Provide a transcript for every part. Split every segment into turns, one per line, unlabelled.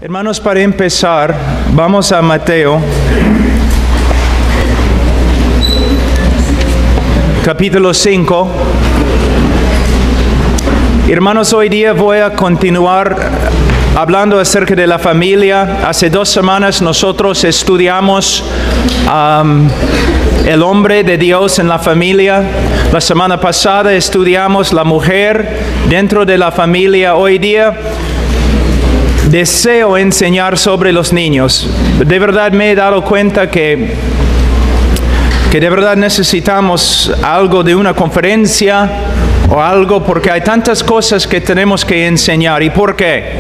Hermanos, para empezar, vamos a Mateo, capítulo 5. Hermanos, hoy día voy a continuar hablando acerca de la familia. Hace 2 semanas nosotros estudiamos el hombre de Dios en la familia. La semana pasada estudiamos la mujer dentro de la familia. Hoy día deseo enseñar sobre los niños. De verdad me he dado cuenta que de verdad necesitamos algo de una conferencia o algo, porque hay tantas cosas que tenemos que enseñar. ¿Y por qué?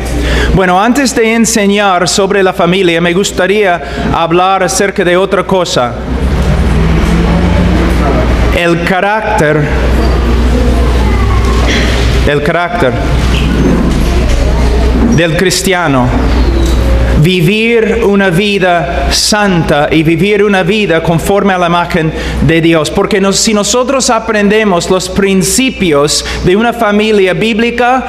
Bueno, antes de enseñar sobre la familia, me gustaría hablar acerca de otra cosa. El carácter del cristiano. Vivir una vida santa y vivir una vida conforme a la imagen de Dios. Porque si nosotros aprendemos los principios de una familia bíblica,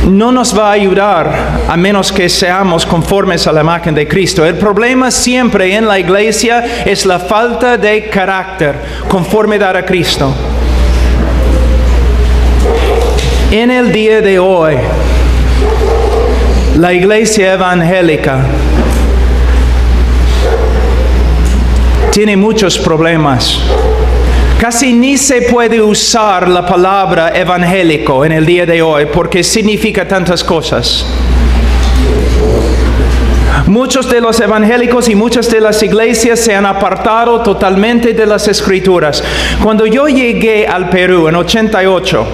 no nos va a ayudar a menos que seamos conformes a la imagen de Cristo. El problema siempre en la iglesia es la falta de carácter, conformidad a Cristo. En el día de hoy, la iglesia evangélica tiene muchos problemas. Casi ni se puede usar la palabra evangélico en el día de hoy porque significa tantas cosas. Muchos de los evangélicos y muchas de las iglesias se han apartado totalmente de las Escrituras. Cuando yo llegué al Perú en 88,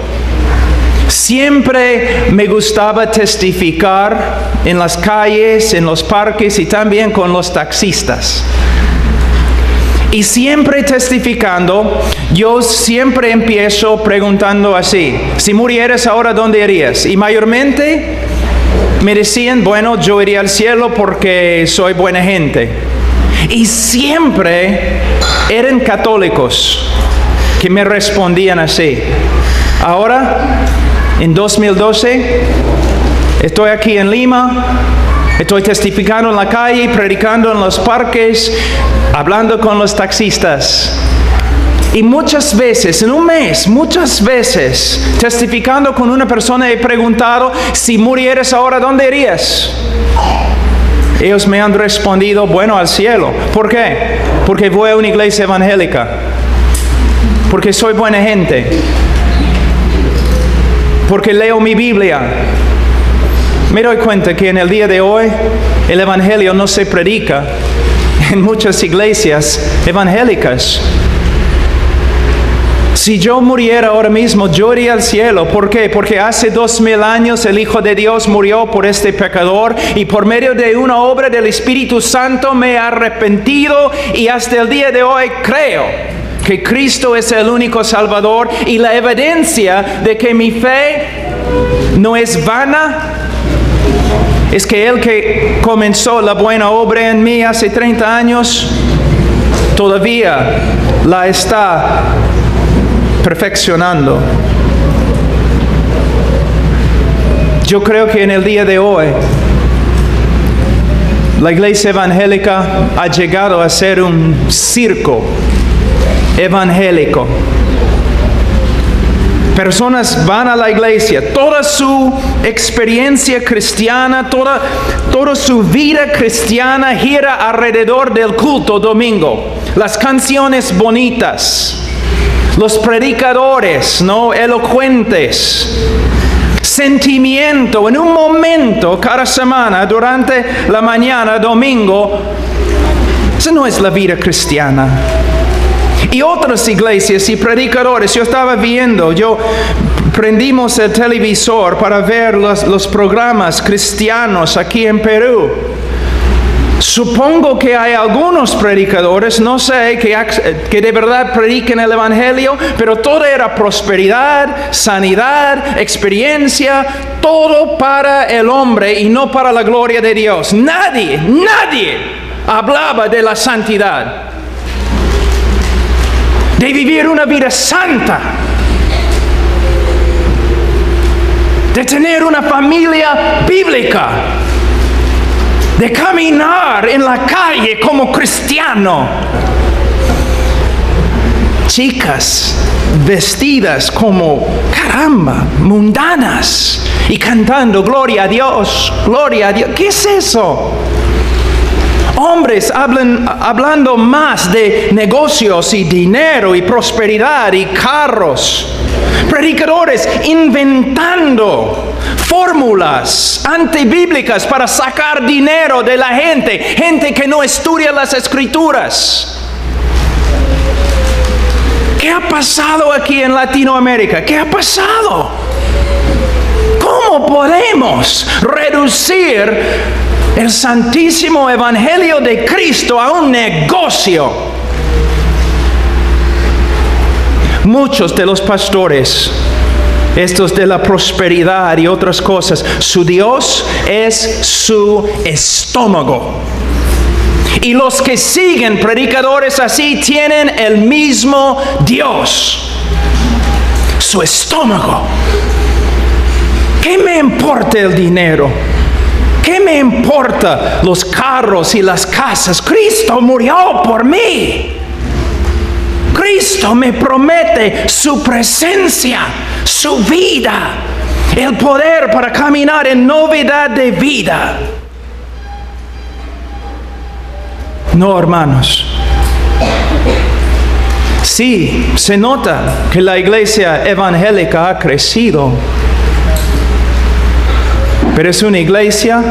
siempre me gustaba testificar en las calles, en los parques y también con los taxistas. Y siempre testificando, yo siempre empiezo preguntando así: si murieras ahora, ¿dónde irías? Y mayormente me decían, bueno, yo iría al cielo porque soy buena gente. Y siempre eran católicos que me respondían así. Ahora, en 2012, estoy aquí en Lima, estoy testificando en la calle, predicando en los parques, hablando con los taxistas. Y muchas veces, en un mes, muchas veces, testificando con una persona, he preguntado, si murieras ahora, ¿dónde irías? Ellos me han respondido, bueno, al cielo. ¿Por qué? Porque voy a una iglesia evangélica. Porque soy buena gente. Porque leo mi Biblia. Me doy cuenta que en el día de hoy el evangelio no se predica en muchas iglesias evangélicas. Si yo muriera ahora mismo, yo iría al cielo. ¿Por qué? Porque hace 2000 años el Hijo de Dios murió por este pecador y por medio de una obra del Espíritu Santo me he arrepentido y hasta el día de hoy creo que Cristo es el único Salvador, y la evidencia de que mi fe no es vana es que el que comenzó la buena obra en mí hace 30 años, todavía la está perfeccionando. Yo creo que en el día de hoy la iglesia evangélica ha llegado a ser un circo evangélico. Personas van a la iglesia, toda su experiencia cristiana, toda su vida cristiana gira alrededor del culto domingo. Las canciones bonitas, los predicadores, ¿no?, elocuentes, sentimiento en un momento cada semana durante la mañana, domingo. Esa no es la vida cristiana. Y otras iglesias y predicadores, yo estaba viendo, prendimos el televisor para ver los programas cristianos aquí en Perú. Supongo que hay algunos predicadores, no sé, que de verdad prediquen el evangelio, pero todo era prosperidad, sanidad, experiencia, todo para el hombre y no para la gloria de Dios. Nadie hablaba de la santidad, de vivir una vida santa, de tener una familia bíblica. de caminar en la calle como cristiano. Chicas vestidas como, caramba, mundanas y cantando gloria a Dios, gloria a Dios. ¿Qué es eso? Hombres hablando más de negocios y dinero y prosperidad y carros. Predicadores inventando fórmulas antibíblicas para sacar dinero de la gente. Gente que no estudia las Escrituras. ¿Qué ha pasado aquí en Latinoamérica? ¿Qué ha pasado? ¿Cómo podemos reducir el santísimo evangelio de Cristo a un negocio? Muchos de los pastores, estos de la prosperidad y otras cosas, su Dios es su estómago. Y los que siguen predicadores así tienen el mismo Dios, su estómago. ¿Qué me importa el dinero? ¿Qué me importa los carros y las casas? Cristo murió por mí. Cristo me promete su presencia, su vida, el poder para caminar en novedad de vida. No, hermanos. Sí, se nota que la iglesia evangélica ha crecido, pero es una iglesia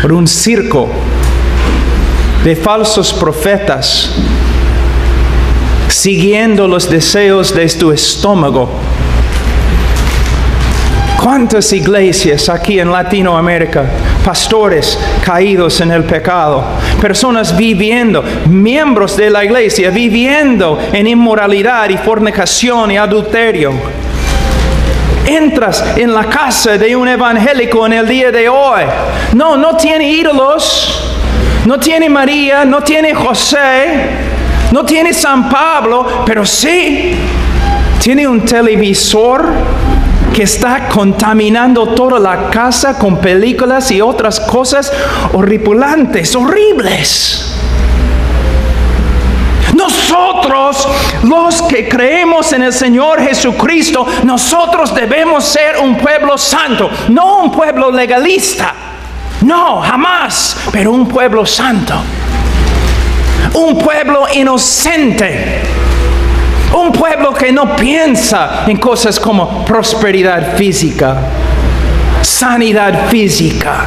por un circo de falsos profetas siguiendo los deseos de tu estómago. ¿Cuántas iglesias aquí en Latinoamérica? Pastores caídos en el pecado, personas viviendo, miembros de la iglesia viviendo en inmoralidad y fornicación y adulterio. Entras en la casa de un evangélico en el día de hoy. No tiene ídolos, no tiene María, no tiene José, no tiene San Pablo, pero sí tiene un televisor que está contaminando toda la casa con películas y otras cosas horripilantes, horribles. Nosotros, los que creemos en el Señor Jesucristo, nosotros debemos ser un pueblo santo, no un pueblo legalista. No, jamás, pero un pueblo santo. Un pueblo inocente. Un pueblo que no piensa en cosas como prosperidad física, sanidad física,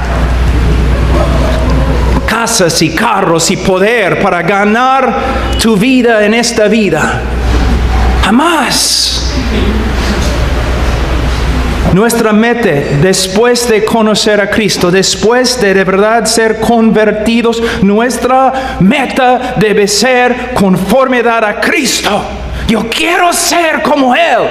casas y carros y poder para ganar tu vida en esta vida. Jamás. Nuestra meta, después de conocer a Cristo, después de verdad ser convertidos, nuestra meta debe ser conformidad a Cristo. Yo quiero ser como Él.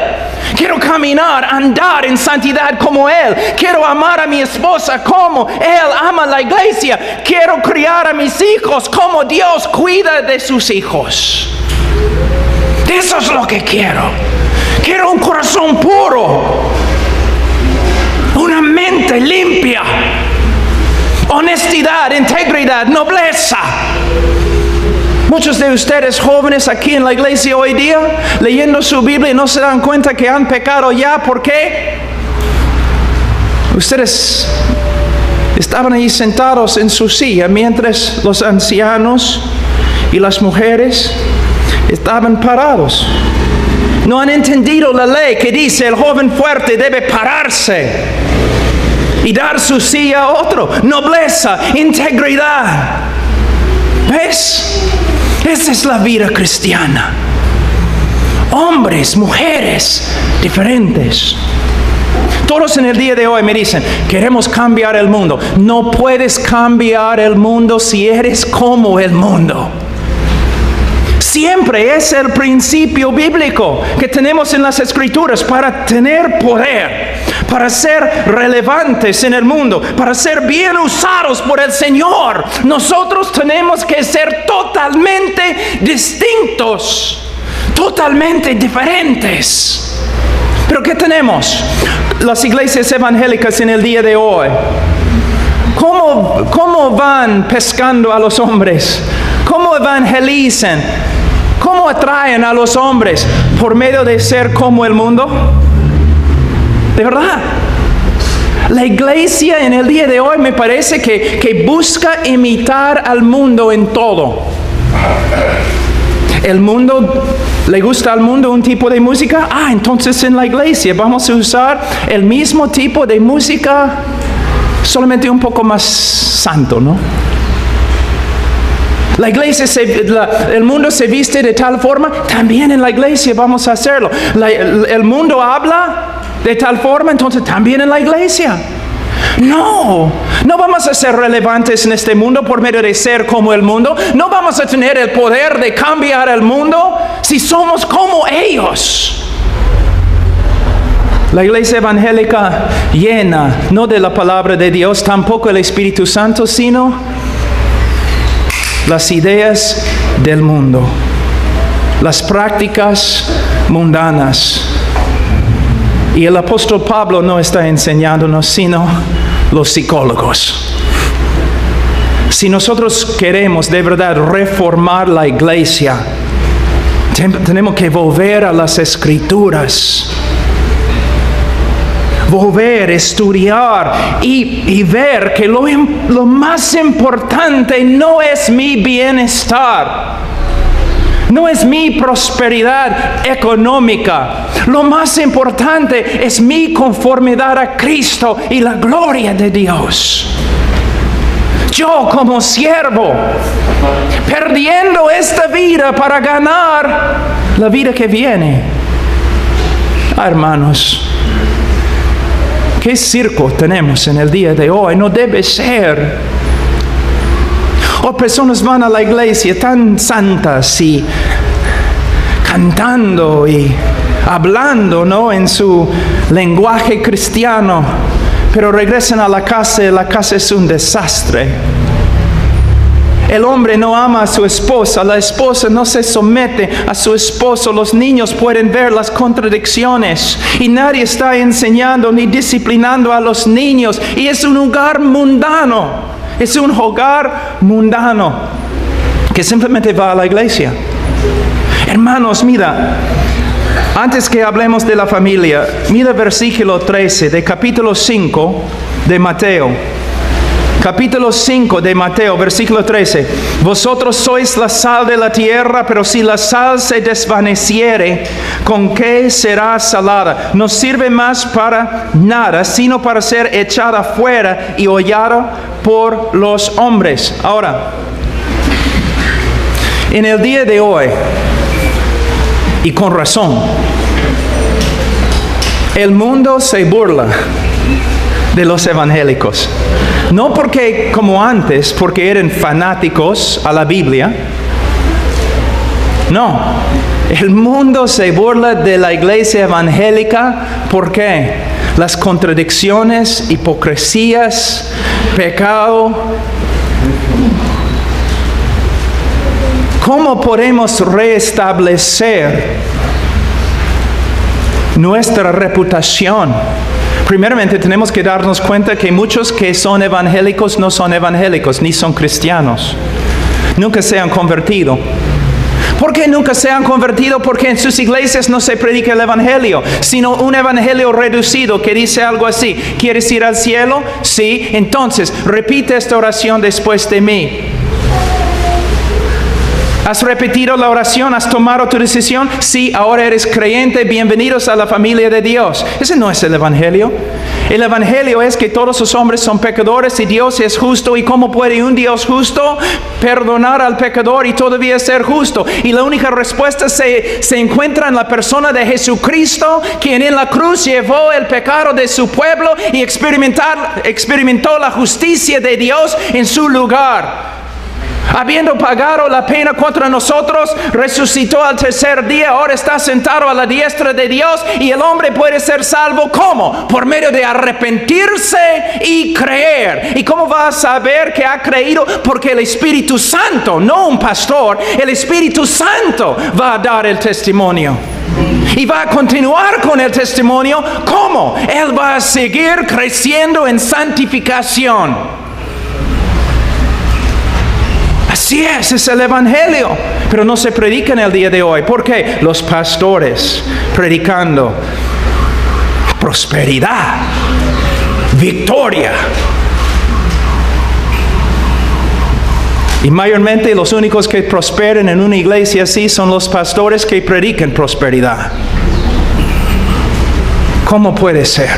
Quiero caminar, andar en santidad como Él. Quiero amar a mi esposa como Él ama a la iglesia. Quiero criar a mis hijos como Dios cuida de sus hijos. Eso es lo que quiero. Quiero un corazón puro. Una mente limpia. Honestidad, integridad, nobleza. Muchos de ustedes jóvenes aquí en la iglesia hoy día, leyendo su Biblia, no se dan cuenta que han pecado ya. ¿Por qué? Ustedes estaban ahí sentados en su silla mientras los ancianos y las mujeres estaban parados. No han entendido la ley que dice el joven fuerte debe pararse y dar su silla a otro. Nobleza, integridad. ¿Ves? Esa es la vida cristiana. Hombres, mujeres, diferentes. Todos en el día de hoy me dicen, queremos cambiar el mundo. No puedes cambiar el mundo si eres como el mundo. Siempre es el principio bíblico que tenemos en las Escrituras para tener poder, para ser relevantes en el mundo, para ser bien usados por el Señor. Nosotros tenemos que ser totalmente distintos, totalmente diferentes. Pero ¿qué tenemos? Las iglesias evangélicas en el día de hoy. ¿Cómo ¿Cómo van pescando a los hombres? ¿Cómo evangelizan? ¿Cómo atraen a los hombres? ¿Por medio de ser como el mundo? De verdad. La iglesia en el día de hoy me parece que busca imitar al mundo en todo. El mundo, ¿le gusta al mundo un tipo de música? Entonces en la iglesia vamos a usar el mismo tipo de música, solamente un poco más santo, ¿no? La iglesia, el mundo se viste de tal forma, también en la iglesia vamos a hacerlo. El mundo habla de tal forma, entonces también en la iglesia. No vamos a ser relevantes en este mundo por medio de ser como el mundo. No vamos a tener el poder de cambiar el mundo si somos como ellos. La iglesia evangélica llena, no de la palabra de Dios, tampoco el Espíritu Santo, sino las ideas del mundo, las prácticas mundanas. Y el apóstol Pablo no está enseñándonos, sino los psicólogos. Si nosotros queremos de verdad reformar la iglesia, tenemos que volver a las Escrituras. Volver, estudiar y ver que lo más importante no es mi bienestar, no es mi prosperidad económica. Lo más importante es mi conformidad a Cristo y la gloria de Dios. Yo como siervo, perdiendo esta vida para ganar la vida que viene. Hermanos, ¿qué circo tenemos en el día de hoy? No debe ser. O personas van a la iglesia tan santas y cantando y hablando, ¿no?, en su lenguaje cristiano, pero regresan a la casa y la casa es un desastre. El hombre no ama a su esposa, la esposa no se somete a su esposo, los niños pueden ver las contradicciones y nadie está enseñando ni disciplinando a los niños, y es un hogar mundano, es un hogar mundano que simplemente va a la iglesia. Hermanos, mira, antes que hablemos de la familia, mira versículo 13 de capítulo 5 de Mateo. Capítulo 5 de Mateo, versículo 13. Vosotros sois la sal de la tierra, pero si la sal se desvaneciere, ¿con qué será salada? No sirve más para nada, sino para ser echada fuera y hollada por los hombres. Ahora, en el día de hoy, y con razón, el mundo se burla de los evangélicos. No porque como antes, porque eran fanáticos a la Biblia. No, el mundo se burla de la iglesia evangélica. ¿Por qué? Las contradicciones, hipocresías, pecado. ¿Cómo podemos restablecer nuestra reputación? Primeramente tenemos que darnos cuenta que muchos que son evangélicos no son evangélicos, ni son cristianos. Nunca se han convertido. ¿Por qué nunca se han convertido? Porque en sus iglesias no se predica el evangelio, sino un evangelio reducido que dice algo así: ¿quieres ir al cielo? Sí, entonces repite esta oración después de mí. ¿Has repetido la oración? ¿Has tomado tu decisión? Sí, ahora eres creyente. Bienvenidos a la familia de Dios. Ese no es el evangelio. El evangelio es que todos los hombres son pecadores y Dios es justo. ¿Y cómo puede un Dios justo perdonar al pecador y todavía ser justo? Y la única respuesta se encuentra en la persona de Jesucristo, quien en la cruz llevó el pecado de su pueblo y experimentó la justicia de Dios en su lugar. Habiendo pagado la pena contra nosotros, resucitó al tercer día, ahora está sentado a la diestra de Dios, y el hombre puede ser salvo, ¿cómo? Por medio de arrepentirse y creer. ¿Y cómo va a saber que ha creído? Porque el Espíritu Santo, no un pastor, el Espíritu Santo va a dar el testimonio. Y va a continuar con el testimonio. ¿Cómo? Él va a seguir creciendo en santificación. Así es el Evangelio. Pero no se predica en el día de hoy. ¿Por qué? Los pastores predicando prosperidad, victoria. Y mayormente los únicos que prosperan en una iglesia así son los pastores que predican prosperidad. ¿Cómo puede ser?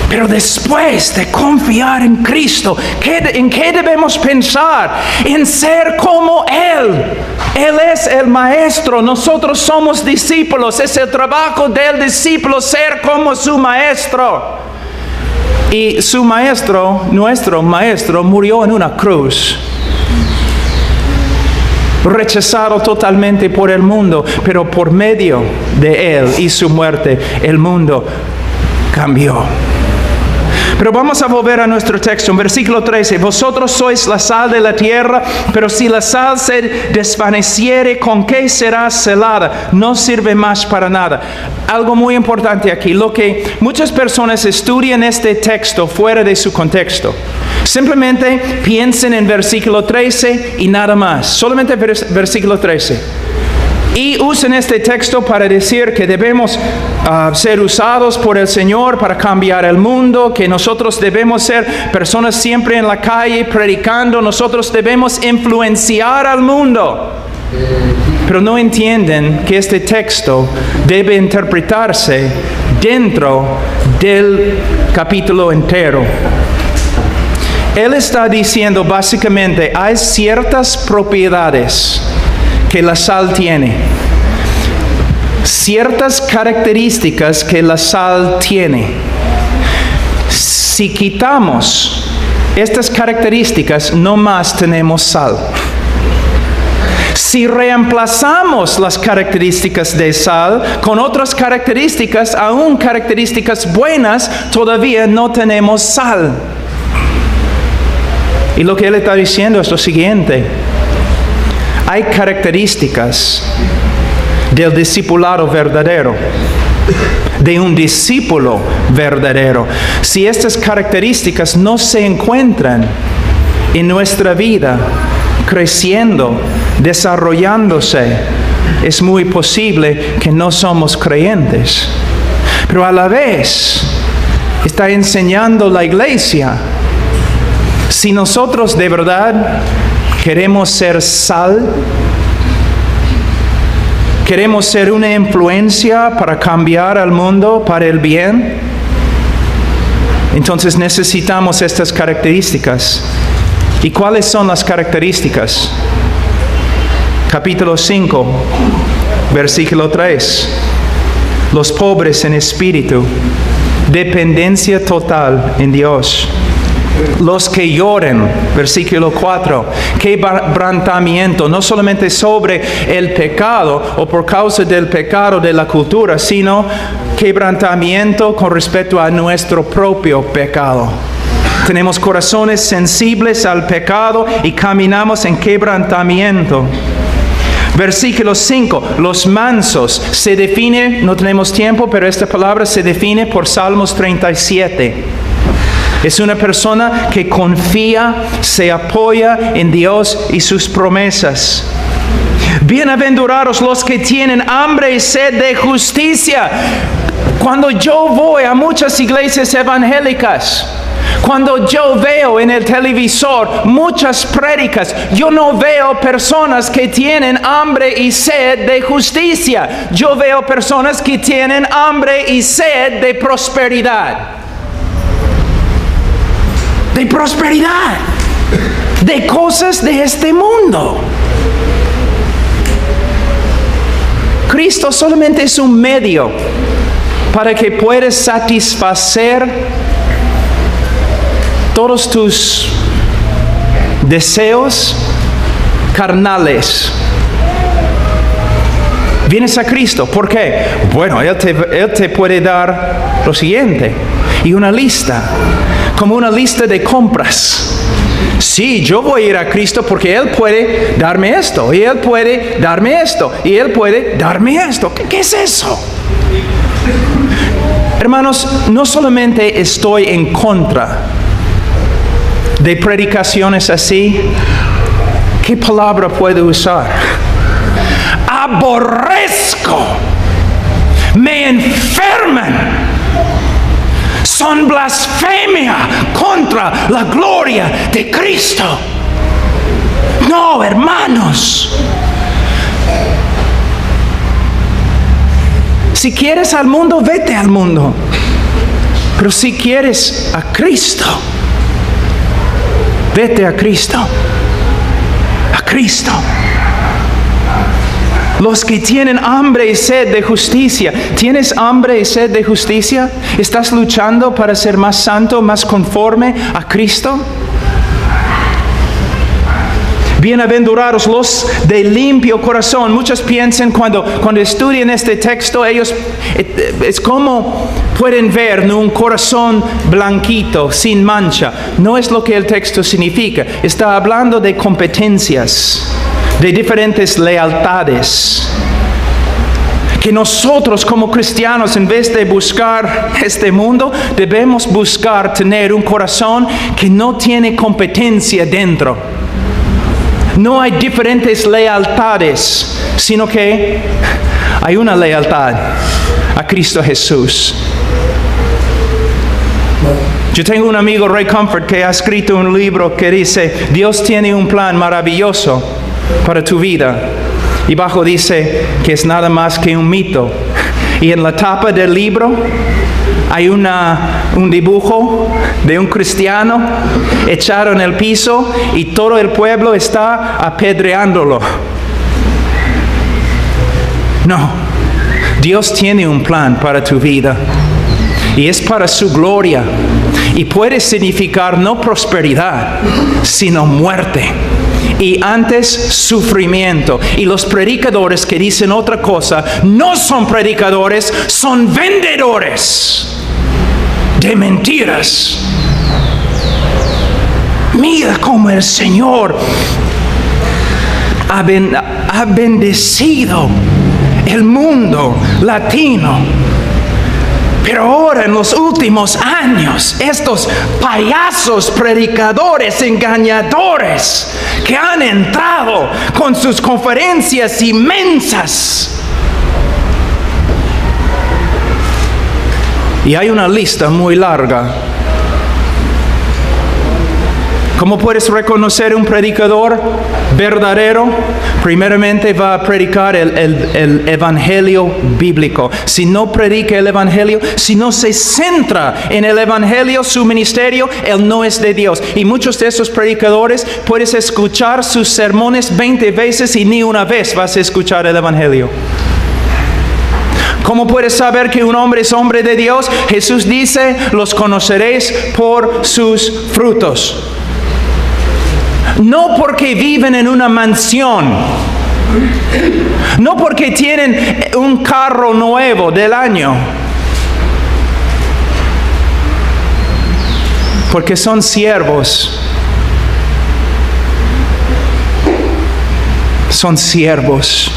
Pero después de confiar en Cristo, ¿en qué debemos pensar? En ser como Él. Él es el maestro, nosotros somos discípulos. Es el trabajo del discípulo ser como su maestro. Y su maestro, nuestro maestro, murió en una cruz. Rechazado totalmente por el mundo, pero por medio de Él y su muerte, el mundo cambió. Pero vamos a volver a nuestro texto, en versículo 13. Vosotros sois la sal de la tierra, pero si la sal se desvaneciere, ¿con qué será salada? No sirve más para nada. Algo muy importante aquí, lo que muchas personas estudian este texto fuera de su contexto. Simplemente piensen en versículo 13 y nada más. Solamente versículo 13. Y usan este texto para decir que debemos ser usados por el Señor para cambiar el mundo, que nosotros debemos ser personas siempre en la calle predicando, nosotros debemos influenciar al mundo. Pero no entienden que este texto debe interpretarse dentro del capítulo entero. Él está diciendo básicamente, hay ciertas propiedades que la sal tiene, ciertas características que la sal tiene. Si quitamos estas características, no más tenemos sal. Si reemplazamos las características de sal con otras características, aún características buenas, todavía no tenemos sal. Y lo que él está diciendo es lo siguiente. Hay características del discipulado verdadero, de un discípulo verdadero. Si estas características no se encuentran en nuestra vida, creciendo, desarrollándose, es muy posible que no somos creyentes. Pero a la vez, está enseñando la iglesia, si nosotros de verdad queremos ser sal, queremos ser una influencia para cambiar al mundo para el bien, entonces necesitamos estas características. ¿Y cuáles son las características? Capítulo 5, versículo 3. Los pobres en espíritu, dependencia total en Dios. Los que lloren, versículo 4, quebrantamiento, no solamente sobre el pecado o por causa del pecado de la cultura, sino quebrantamiento con respecto a nuestro propio pecado. Tenemos corazones sensibles al pecado y caminamos en quebrantamiento. Versículo 5, los mansos, se define, no tenemos tiempo, pero esta palabra se define por Salmos 37. Es una persona que confía, se apoya en Dios y sus promesas. Bienaventurados los que tienen hambre y sed de justicia. Cuando yo voy a muchas iglesias evangélicas, cuando yo veo en el televisor muchas prédicas, yo no veo personas que tienen hambre y sed de justicia. Yo veo personas que tienen hambre y sed de prosperidad. De prosperidad, de cosas de este mundo. Cristo solamente es un medio para que puedas satisfacer todos tus deseos carnales. Vienes a Cristo, ¿por qué? Bueno, Él te puede dar lo siguiente, y una lista, como una lista de compras. Sí, yo voy a ir a Cristo porque Él puede darme esto, y Él puede darme esto, y Él puede darme esto. ¿Qué es eso? Hermanos, no solamente estoy en contra de predicaciones así, ¿Qué palabra puedo usar? Aborrezco. Me enferman. Son blasfemia contra la gloria de Cristo. No, hermanos. Si quieres al mundo, vete al mundo. Pero si quieres a Cristo, vete a Cristo. A Cristo. Los que tienen hambre y sed de justicia. ¿Tienes hambre y sed de justicia? ¿Estás luchando para ser más santo, más conforme a Cristo? Bienaventurados los de limpio corazón. Muchos piensan cuando estudian este texto, ellos es como pueden ver, ¿no? Un corazón blanquito, sin mancha. No es lo que el texto significa. Está hablando de competencias, de diferentes lealtades. Que nosotros como cristianos, en vez de buscar este mundo, debemos buscar tener un corazón que no tiene competencia dentro. No hay diferentes lealtades, sino que hay una lealtad a Cristo Jesús. Yo tengo un amigo, Ray Comfort, que ha escrito un libro que dice, Dios tiene un plan maravilloso para tu vida. Y abajo dice que es nada más que un mito. Y en la tapa del libro hay un dibujo de un cristiano echado en el piso y todo el pueblo está apedreándolo. No, Dios tiene un plan para tu vida y es para su gloria y puede significar no prosperidad, sino muerte. Y antes sufrimiento. Y los predicadores que dicen otra cosa no son predicadores, son vendedores de mentiras. Mira cómo el Señor ha bendecido el mundo latino. Pero ahora en los últimos años, estos payasos predicadores engañadores que han entrado con sus conferencias inmensas. Y hay una lista muy larga. ¿Cómo puedes reconocer un predicador verdadero? Primeramente va a predicar el evangelio bíblico. Si no predica el evangelio, si no se centra en el evangelio, su ministerio, él no es de Dios. Y muchos de esos predicadores puedes escuchar sus sermones 20 veces y ni una vez vas a escuchar el evangelio. ¿Cómo puedes saber que un hombre es hombre de Dios? Jesús dice, los conoceréis por sus frutos. No porque viven en una mansión, no porque tienen un carro nuevo del año, porque son siervos. Son siervos.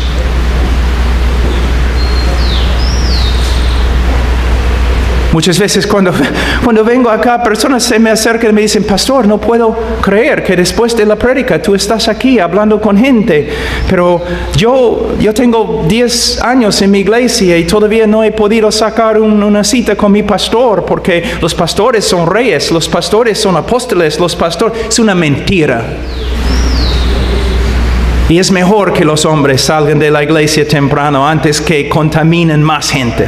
Muchas veces cuando vengo acá, personas se me acercan y me dicen, pastor, no puedo creer que después de la prédica tú estás aquí hablando con gente. Pero yo tengo 10 años en mi iglesia y todavía no he podido sacar una cita con mi pastor porque los pastores son reyes, los pastores son apóstoles, los pastores... Es una mentira. Y es mejor que los hombres salgan de la iglesia temprano antes que contaminen más gente.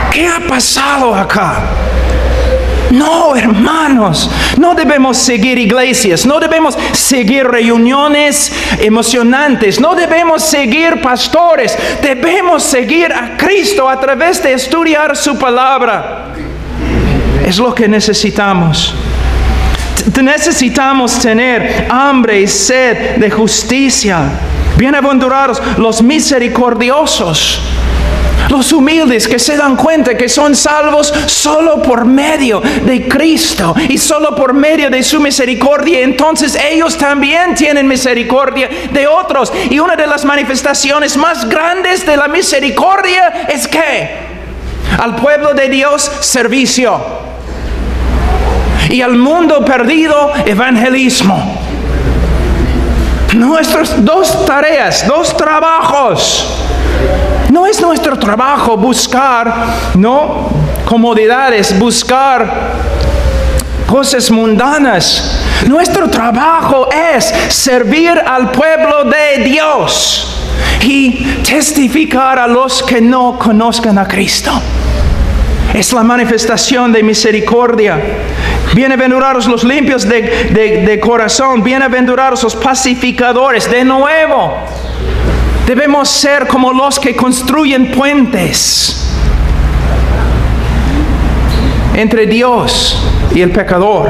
¿Qué ha pasado acá? No, hermanos, no debemos seguir iglesias, no debemos seguir reuniones emocionantes, no debemos seguir pastores, debemos seguir a Cristo a través de estudiar su palabra. Es lo que necesitamos. Necesitamos tener hambre y sed de justicia. Bienaventurados los misericordiosos. Los humildes que se dan cuenta que son salvos solo por medio de Cristo y solo por medio de su misericordia. Entonces ellos también tienen misericordia de otros. Y una de las manifestaciones más grandes de la misericordia es que al pueblo de Dios, servicio. Y al mundo perdido, evangelismo. Nuestras dos tareas, dos trabajos. No es nuestro trabajo buscar, ¿no?, comodidades, buscar cosas mundanas. Nuestro trabajo es servir al pueblo de Dios y testificar a los que no conozcan a Cristo. Es la manifestación de misericordia. Bienaventurados los limpios de corazón, bienaventurados los pacificadores. De nuevo, debemos ser como los que construyen puentes entre Dios y el pecador,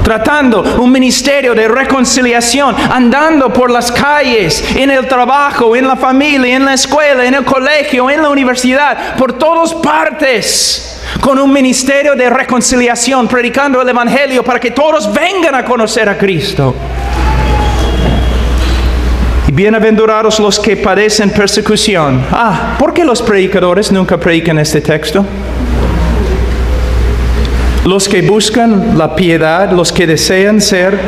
tratando un ministerio de reconciliación, andando por las calles, en el trabajo, en la familia, en la escuela, en el colegio, en la universidad, por todas partes, con un ministerio de reconciliación, predicando el Evangelio para que todos vengan a conocer a Cristo. Y bienaventurados los que padecen persecución. ¿Por qué los predicadores nunca predican este texto? Los que buscan la piedad, los que desean ser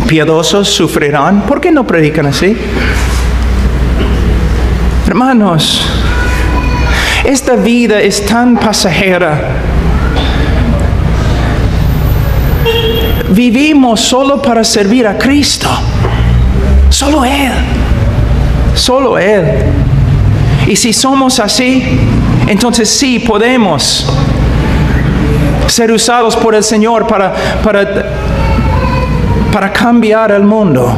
piadosos, sufrirán. ¿Por qué no predican así? Hermanos, esta vida es tan pasajera. Vivimos solo para servir a Cristo. Solo Él. Solo Él. Y si somos así, entonces sí podemos ser usados por el Señor para cambiar el mundo.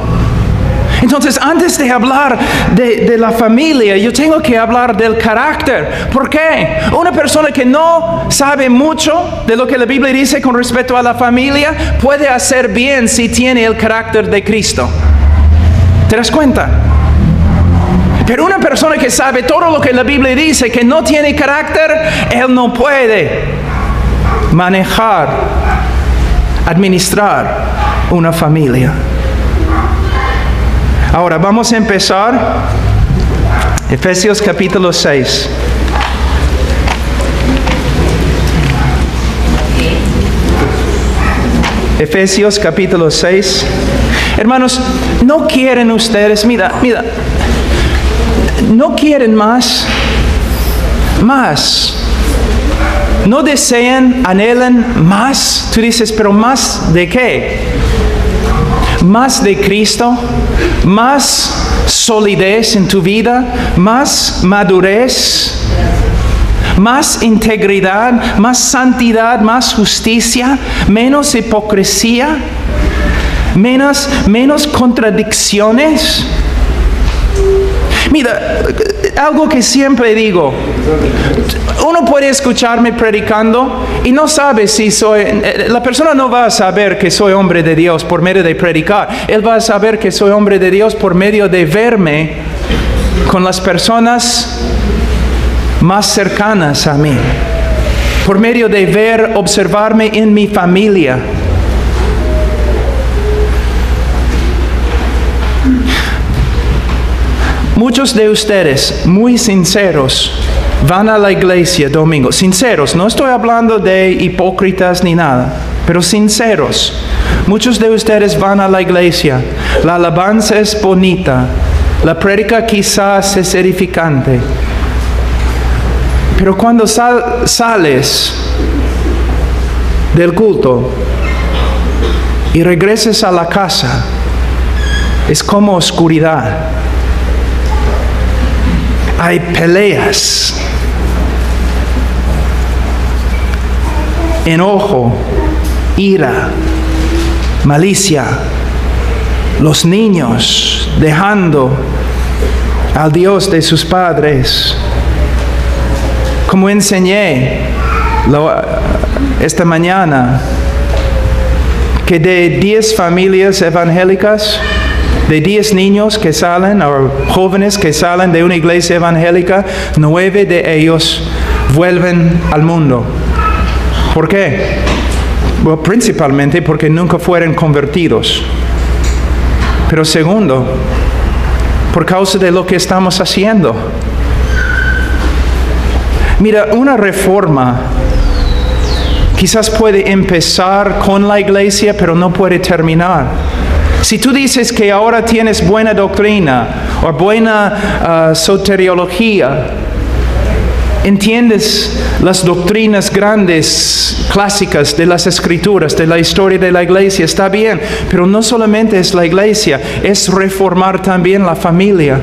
Entonces, antes de hablar de la familia, yo tengo que hablar del carácter. ¿Por qué? Una persona que no sabe mucho de lo que la Biblia dice con respecto a la familia, puede hacer bien si tiene el carácter de Cristo. ¿Te das cuenta? Pero una persona que sabe todo lo que la Biblia dice, que no tiene carácter, él no puede manejar, administrar una familia. Ahora vamos a empezar Efesios capítulo 6. Efesios capítulo 6. Hermanos, ¿no quieren ustedes, mira, no quieren más? ¿No desean, anhelan más? Tú dices, pero ¿más de qué? ¿Más de Cristo? ¿Más solidez en tu vida? ¿Más madurez? ¿Más integridad? ¿Más santidad? ¿Más justicia? ¿Menos hipocresía? ¿Menos contradicciones? Mira, algo que siempre digo, uno puede escucharme predicando y no sabe si la persona no va a saber que soy hombre de Dios por medio de predicar. Él va a saber que soy hombre de Dios por medio de verme con las personas más cercanas a mí, por medio de observarme en mi familia. Muchos de ustedes, muy sinceros, van a la iglesia domingo. Sinceros, no estoy hablando de hipócritas ni nada, pero sinceros. Muchos de ustedes van a la iglesia. La alabanza es bonita. La prédica quizás es edificante. Pero cuando sales del culto y regreses a la casa, es como oscuridad. Hay peleas, enojo, ira, malicia. Los niños dejando al Dios de sus padres. Como enseñé esta mañana, que de 10 familias evangélicas, de 10 niños que salen, o jóvenes que salen de una iglesia evangélica, 9 de ellos vuelven al mundo. ¿Por qué? Bueno, principalmente porque nunca fueron convertidos. Pero segundo, por causa de lo que estamos haciendo. Mira, una reforma quizás puede empezar con la iglesia, pero no puede terminar. Si tú dices que ahora tienes buena doctrina o buena soteriología, entiendes las doctrinas grandes, clásicas de las Escrituras, de la historia de la iglesia, está bien, pero no solamente es la iglesia, es reformar también la familia.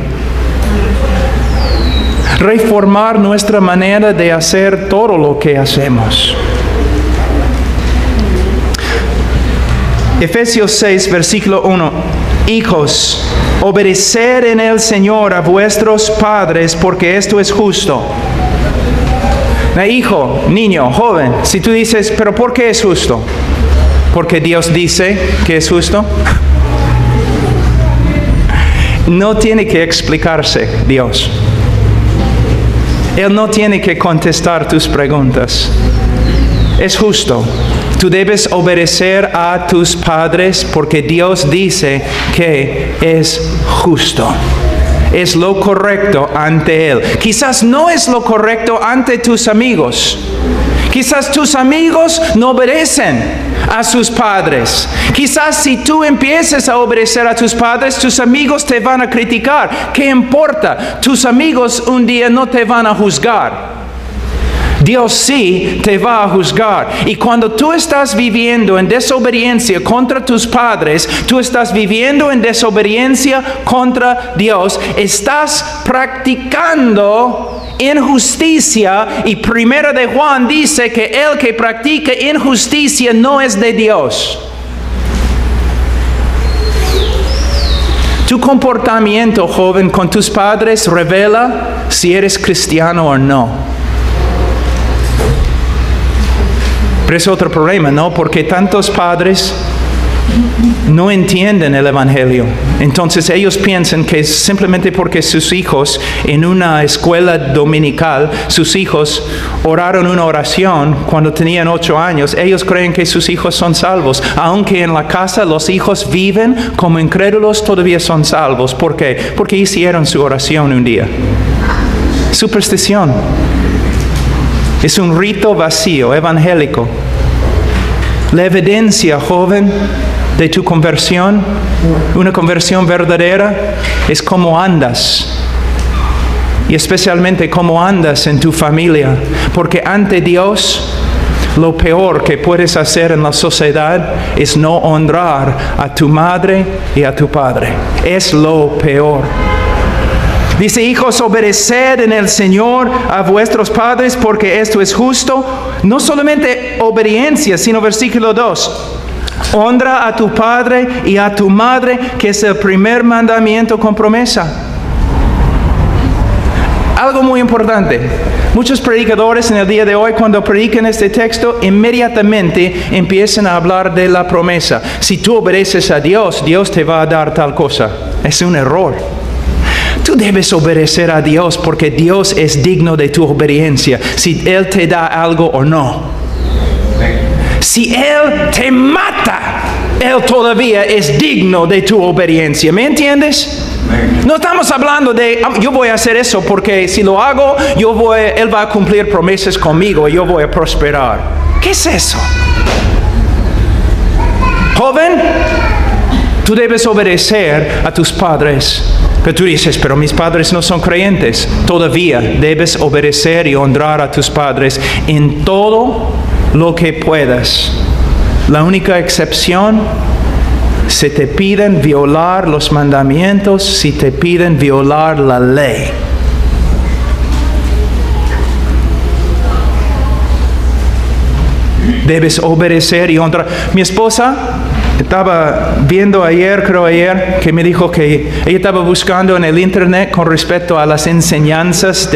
Reformar nuestra manera de hacer todo lo que hacemos. Efesios 6, versículo 1. Hijos, obedeced en el Señor a vuestros padres, porque esto es justo. Hijo, niño, joven, si tú dices, ¿pero por qué es justo? Porque Dios dice que es justo. No tiene que explicarse Dios. Él no tiene que contestar tus preguntas. Es justo. Tú debes obedecer a tus padres porque Dios dice que es justo. Es lo correcto ante Él. Quizás no es lo correcto ante tus amigos. Quizás tus amigos no obedecen a sus padres. Quizás si tú empiezas a obedecer a tus padres, tus amigos te van a criticar. ¿Qué importa? Tus amigos un día no te van a juzgar. Dios sí te va a juzgar. Y cuando tú estás viviendo en desobediencia contra tus padres, tú estás viviendo en desobediencia contra Dios. Estás practicando injusticia. Y Primera de Juan dice que el que practica injusticia no es de Dios. Tu comportamiento, joven, con tus padres revela si eres cristiano o no. Pero es otro problema, ¿no? Porque tantos padres no entienden el Evangelio. Entonces ellos piensan que simplemente porque sus hijos en una escuela dominical, sus hijos oraron una oración cuando tenían 8 años, ellos creen que sus hijos son salvos. Aunque en la casa los hijos viven como incrédulos, todavía son salvos. ¿Por qué? Porque hicieron su oración un día. Superstición. Es un rito vacío, evangélico. La evidencia, joven, de tu conversión, una conversión verdadera, es cómo andas. Y especialmente cómo andas en tu familia. Porque ante Dios, lo peor que puedes hacer en la sociedad es no honrar a tu madre y a tu padre. Es lo peor. Dice, hijos, obedeced en el Señor a vuestros padres porque esto es justo. No solamente obediencia, sino versículo 2. Honra a tu padre y a tu madre, que es el primer mandamiento con promesa. Algo muy importante. Muchos predicadores en el día de hoy, cuando predican este texto, inmediatamente empiezan a hablar de la promesa. Si tú obedeces a Dios, Dios te va a dar tal cosa. Es un error. Tú debes obedecer a Dios porque Dios es digno de tu obediencia, si Él te da algo o no. Si Él te mata, Él todavía es digno de tu obediencia. ¿Me entiendes? No estamos hablando de, yo voy a hacer eso porque si lo hago, Él va a cumplir promesas conmigo y yo voy a prosperar. ¿Qué es eso? Joven, tú debes obedecer a tus padres. Pero tú dices, pero mis padres no son creyentes. Todavía debes obedecer y honrar a tus padres en todo lo que puedas. La única excepción, si te piden violar los mandamientos, si te piden violar la ley. Debes obedecer y honrar. Mi esposa estaba viendo ayer, que me dijo que ella estaba buscando en el internet con respecto a las enseñanzas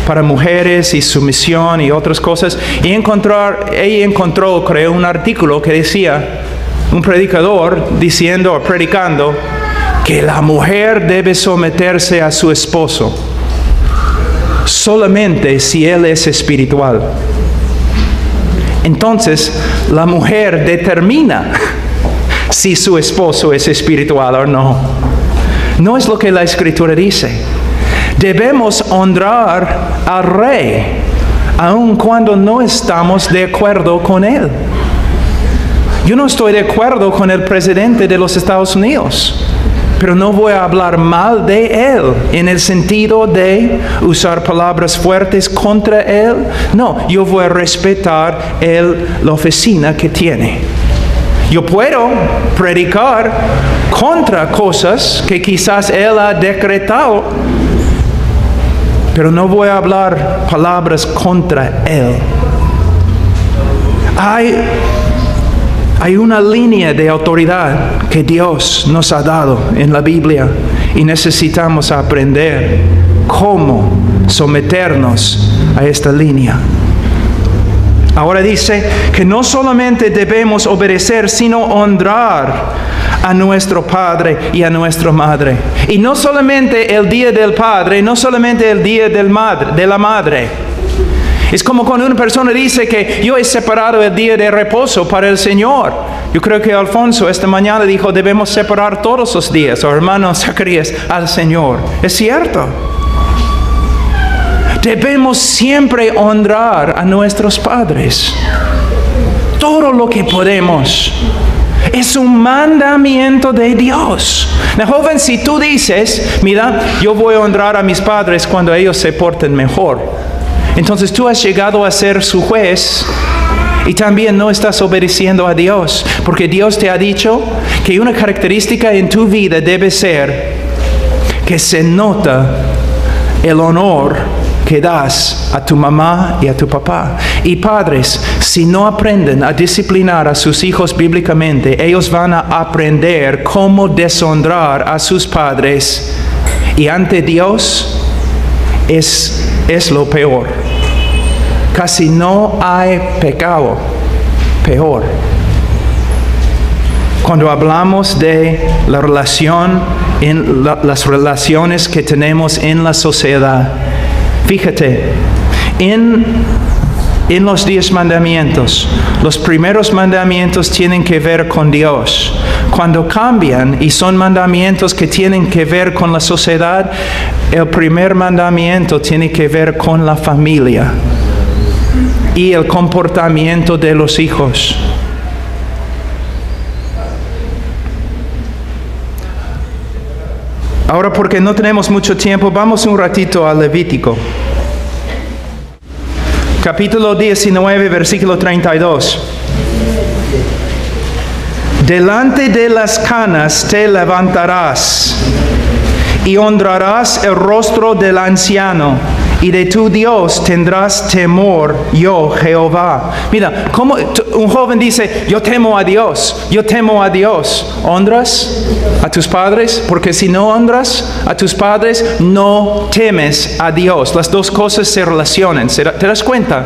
para mujeres y sumisión y otras cosas. Y ella encontró, creo, un artículo que decía, un predicador predicando que la mujer debe someterse a su esposo solamente si él es espiritual. Entonces, la mujer determina si su esposo es espiritual o no. No es lo que la Escritura dice. Debemos honrar al rey, aun cuando no estamos de acuerdo con él. Yo no estoy de acuerdo con el presidente de los Estados Unidos, pero no voy a hablar mal de él en el sentido de usar palabras fuertes contra él. No, yo voy a respetar la oficina que tiene. Yo puedo predicar contra cosas que quizás él ha decretado, pero no voy a hablar palabras contra él. Hay una línea de autoridad que Dios nos ha dado en la Biblia y necesitamos aprender cómo someternos a esta línea. Ahora dice que no solamente debemos obedecer, sino honrar a nuestro padre y a nuestra madre. Y no solamente el día del padre, no solamente el día de la madre. Es como cuando una persona dice que yo he separado el día de reposo para el Señor. Yo creo que Alfonso esta mañana dijo, debemos separar todos los días, o hermano Zacarías, al Señor. Es cierto. Debemos siempre honrar a nuestros padres. Todo lo que podemos. Es un mandamiento de Dios. La joven, si tú dices, mira, yo voy a honrar a mis padres cuando ellos se porten mejor, entonces tú has llegado a ser su juez y también no estás obedeciendo a Dios, porque Dios te ha dicho que una característica en tu vida debe ser que se nota el honor que das a tu mamá y a tu papá. Y padres, si no aprenden a disciplinar a sus hijos bíblicamente, ellos van a aprender cómo deshonrar a sus padres, y ante Dios es lo peor. Casi no hay pecado peor. Cuando hablamos de la relación, las relaciones que tenemos en la sociedad, fíjate, en los 10 mandamientos, los primeros mandamientos tienen que ver con Dios. Cuando cambian y son mandamientos que tienen que ver con la sociedad, el primer mandamiento tiene que ver con la familia y el comportamiento de los hijos. Ahora, porque no tenemos mucho tiempo, vamos un ratito a Levítico. Capítulo 19, versículo 32. Delante de las canas te levantarás y honrarás el rostro del anciano, y de tu Dios tendrás temor, yo Jehová. Mira, como un joven dice, yo temo a Dios, yo temo a Dios. ¿Honras a tus padres? Porque si no honras a tus padres, no temes a Dios. Las dos cosas se relacionan. ¿Te das cuenta?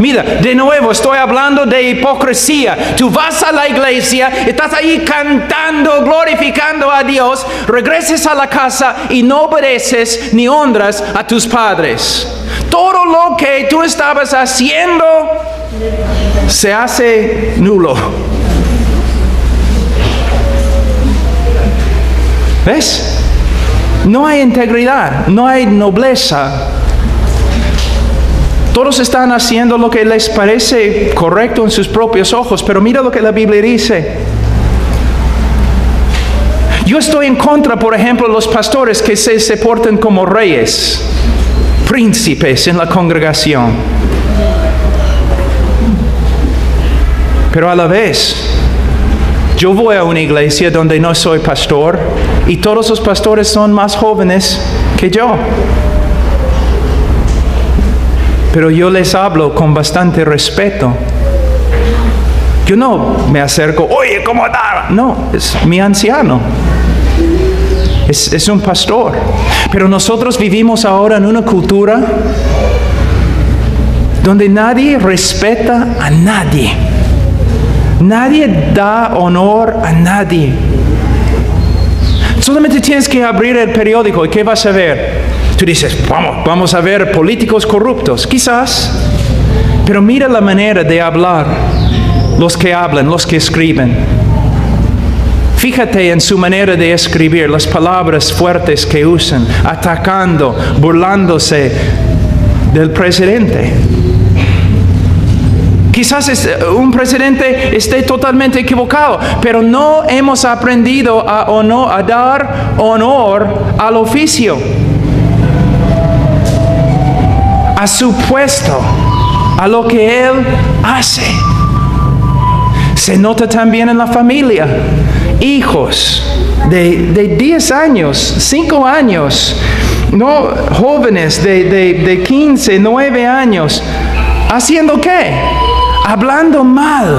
Mira, de nuevo estoy hablando de hipocresía. Tú vas a la iglesia, estás ahí cantando, glorificando a Dios, regresas a la casa y no obedeces ni honras a tus padres. Todo lo que tú estabas haciendo se hace nulo. ¿Ves? No hay integridad, no hay nobleza. Todos están haciendo lo que les parece correcto en sus propios ojos, pero mira lo que la Biblia dice. Yo estoy en contra, por ejemplo, de los pastores que se portan como reyes, príncipes en la congregación. Pero a la vez, yo voy a una iglesia donde no soy pastor y todos los pastores son más jóvenes que yo. Pero yo les hablo con bastante respeto. Yo no me acerco, oye, ¿cómo está? No, es mi anciano. Es un pastor. Pero nosotros vivimos ahora en una cultura donde nadie respeta a nadie. Nadie da honor a nadie. Solamente tienes que abrir el periódico y ¿qué vas a ver? Tú dices, vamos a ver políticos corruptos, quizás, pero mira la manera de hablar, los que hablan, los que escriben. Fíjate en su manera de escribir, las palabras fuertes que usan, atacando, burlándose del presidente. Quizás un presidente esté totalmente equivocado, pero no hemos aprendido a dar honor al oficio, a su puesto, a lo que él hace. Se nota también en la familia. Hijos de 10 años, 5 años, no, jóvenes de 15, 9 años, ¿haciendo qué? Hablando mal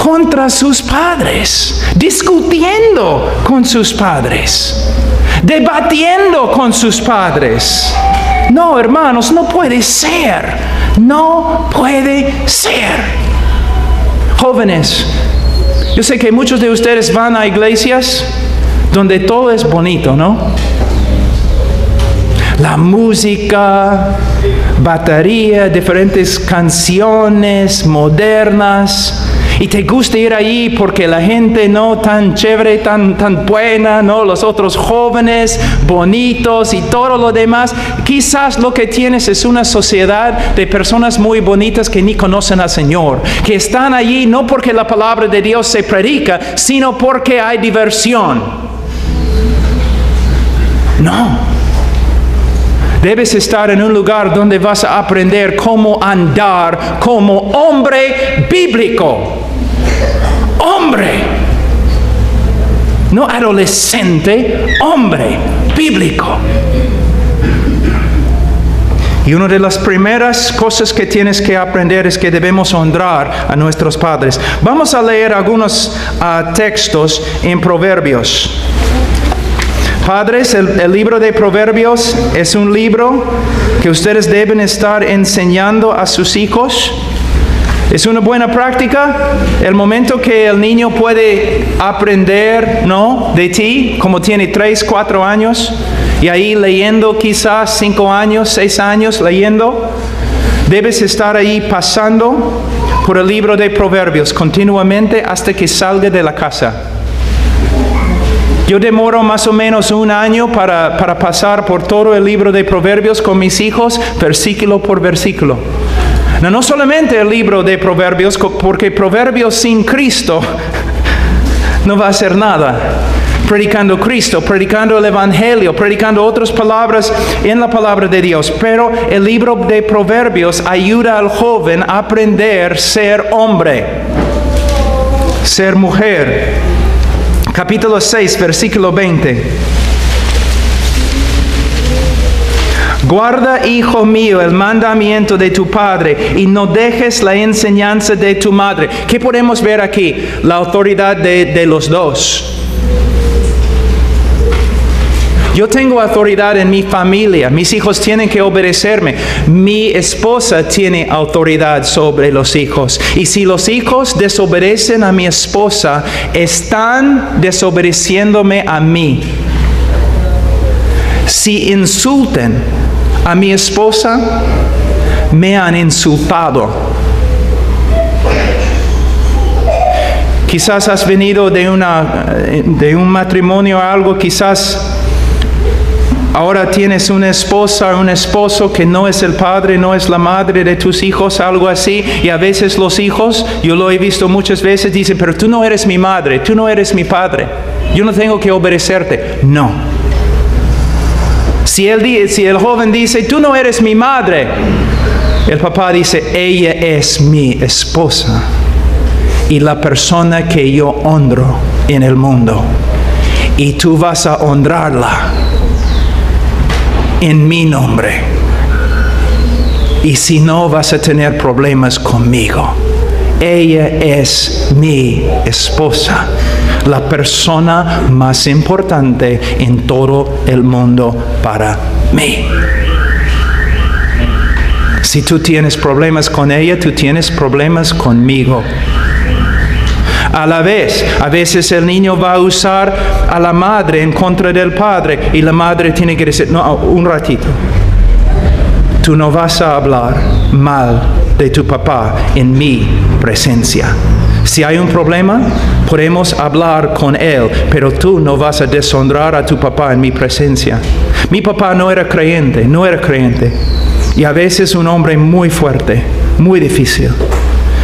contra sus padres, discutiendo con sus padres, debatiendo con sus padres. No, hermanos, no puede ser. No puede ser. Jóvenes, yo sé que muchos de ustedes van a iglesias donde todo es bonito, ¿no? La música, batería, diferentes canciones modernas. Y te gusta ir ahí porque la gente no tan chévere, tan buena, no, los otros jóvenes, bonitos y todo lo demás. Quizás lo que tienes es una sociedad de personas muy bonitas que ni conocen al Señor, que están allí no porque la palabra de Dios se predica, sino porque hay diversión. No. Debes estar en un lugar donde vas a aprender cómo andar como hombre bíblico. Hombre. No adolescente, hombre bíblico. Y una de las primeras cosas que tienes que aprender es que debemos honrar a nuestros padres. Vamos a leer algunos textos en Proverbios. Padres, el libro de Proverbios es un libro que ustedes deben estar enseñando a sus hijos. Es una buena práctica. El momento que el niño puede aprender, ¿no?, de ti, como tiene 3, 4 años, y ahí leyendo quizás 5 años, 6 años leyendo, debes estar ahí pasando por el libro de Proverbios continuamente hasta que salga de la casa. Yo demoro más o menos 1 año para pasar por todo el libro de Proverbios con mis hijos, versículo por versículo. No solamente el libro de Proverbios, porque Proverbios sin Cristo no va a hacer nada. Predicando Cristo, predicando el Evangelio, predicando otras palabras en la palabra de Dios. Pero el libro de Proverbios ayuda al joven a aprender a ser hombre, ser mujer. Capítulo 6, versículo 20. Guarda, hijo mío, el mandamiento de tu padre y no dejes la enseñanza de tu madre. ¿Qué podemos ver aquí? La autoridad de los dos. Yo tengo autoridad en mi familia. Mis hijos tienen que obedecerme. Mi esposa tiene autoridad sobre los hijos. Y si los hijos desobedecen a mi esposa, están desobedeciéndome a mí. Si insultan a mi esposa, me han insultado. Quizás has venido de un matrimonio o algo, quizás ahora tienes una esposa o un esposo que no es el padre, no es la madre de tus hijos, algo así. Y a veces los hijos, yo lo he visto muchas veces, dicen, pero tú no eres mi madre, tú no eres mi padre. Yo no tengo que obedecerte. No. Si el joven dice, tú no eres mi madre, el papá dice, ella es mi esposa y la persona que yo honro en el mundo. Y tú vas a honrarla en mi nombre. Y si no, vas a tener problemas conmigo. Ella es mi esposa, la persona más importante en todo el mundo para mí. Si tú tienes problemas con ella, tú tienes problemas conmigo. A la vez, a veces el niño va a usar a la madre en contra del padre y la madre tiene que decir, no, un ratito. Tú no vas a hablar mal de tu papá en mi presencia. Si hay un problema, podemos hablar con él, pero tú no vas a deshonrar a tu papá en mi presencia. Mi papá no era creyente. Y a veces un hombre muy fuerte. muy difícil.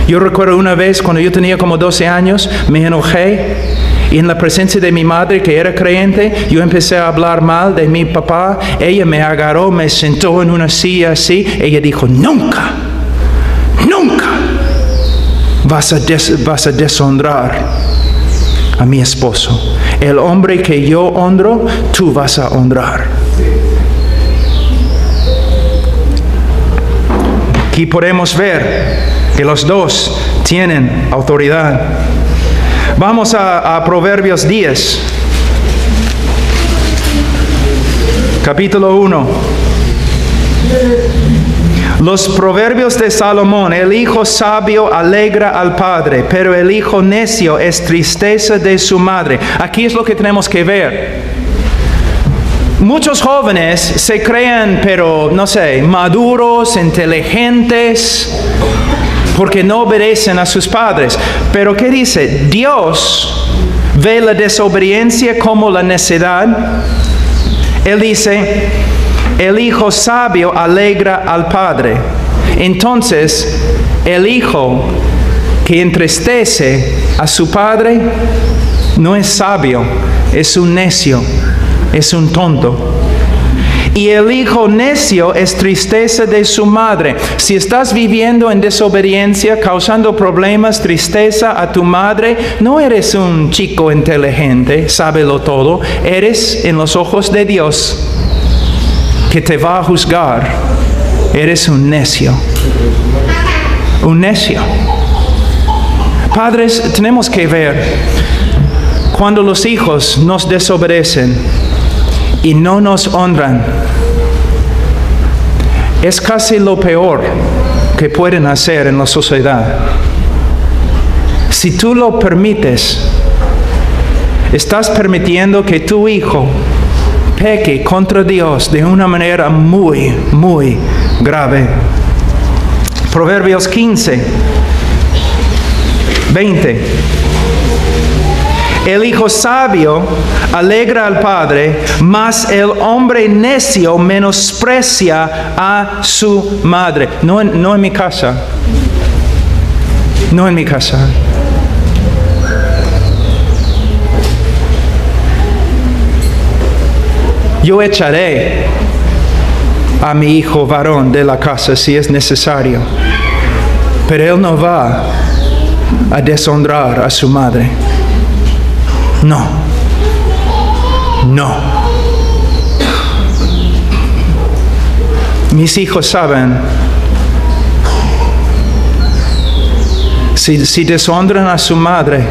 Yo recuerdo una vez cuando yo tenía como 12 años, me enojé y en la presencia de mi madre que era creyente, yo empecé a hablar mal de mi papá. Ella me agarró, me sentó en una silla así. Ella dijo, nunca vas a deshonrar a mi esposo. El hombre que yo honro, tú vas a honrar. Aquí podemos ver que los dos tienen autoridad. Vamos a Proverbios 10, capítulo 1. Los proverbios de Salomón: el hijo sabio alegra al padre, pero el hijo necio es tristeza de su madre. Aquí es lo que tenemos que ver. Muchos jóvenes se creen, pero no sé, maduros, inteligentes, porque no obedecen a sus padres. Pero ¿qué dice? Dios ve la desobediencia como la necedad. Él dice, el hijo sabio alegra al padre. Entonces, el hijo que entristece a su padre no es sabio, es un necio, es un tonto. Y el hijo necio es tristeza de su madre. Si estás viviendo en desobediencia, causando problemas, tristeza a tu madre, no eres un chico inteligente, sábelo todo. Eres, en los ojos de Dios, que te va a juzgar, eres un necio. Un necio. Padres, tenemos que ver cuando los hijos nos desobedecen y no nos honran. Es casi lo peor que pueden hacer en la sociedad. Si tú lo permites, estás permitiendo que tu hijo peque contra Dios de una manera muy, muy grave. Proverbios 15, 20. El hijo sabio alegra al padre, mas el hombre necio menosprecia a su madre. No en mi casa. No en mi casa. Yo echaré a mi hijo varón de la casa si es necesario, pero él no va a deshonrar a su madre. No. Mis hijos saben, si deshonran a su madre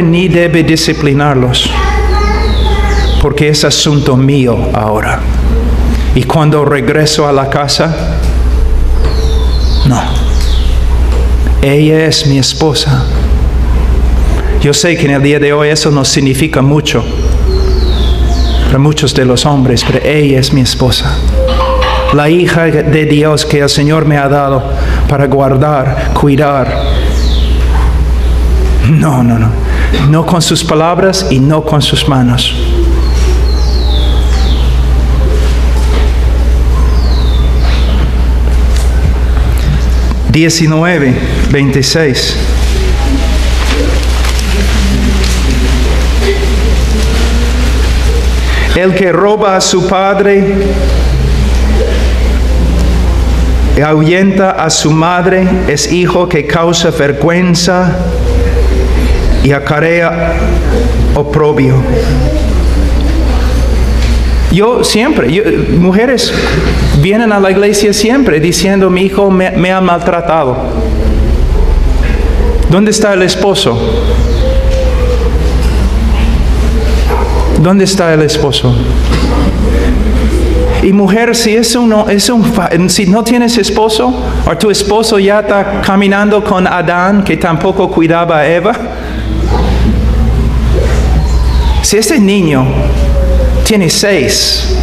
ni debe disciplinarlos, porque es asunto mío ahora. Y cuando regreso a la casa, no. Ella es mi esposa. Yo sé que en el día de hoy eso no significa mucho para muchos de los hombres, pero ella es mi esposa. La hija de Dios que el Señor me ha dado para guardar, cuidar. No. No con sus palabras y no con sus manos. Diecinueve, 26. El que roba a su padre y ahuyenta a su madre es hijo que causa vergüenza y acarrea oprobio. Mujeres vienen a la iglesia siempre diciendo, mi hijo me ha maltratado. ¿Dónde está el esposo? ¿Dónde está el esposo? Y mujer, si no tienes esposo, o tu esposo ya está caminando con Adán, que tampoco cuidaba a Eva. Si este niño tiene 6,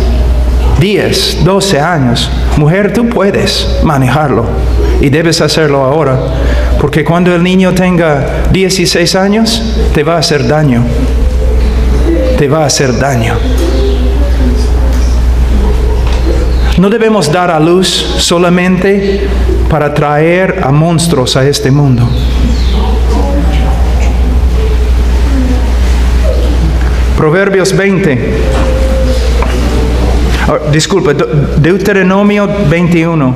10, 12 años, mujer, tú puedes manejarlo. Y debes hacerlo ahora. Porque cuando el niño tenga 16 años, te va a hacer daño. Te va a hacer daño. No debemos dar a luz solamente para traer a monstruos a este mundo. Proverbios 20. Disculpe, Deuteronomio 21.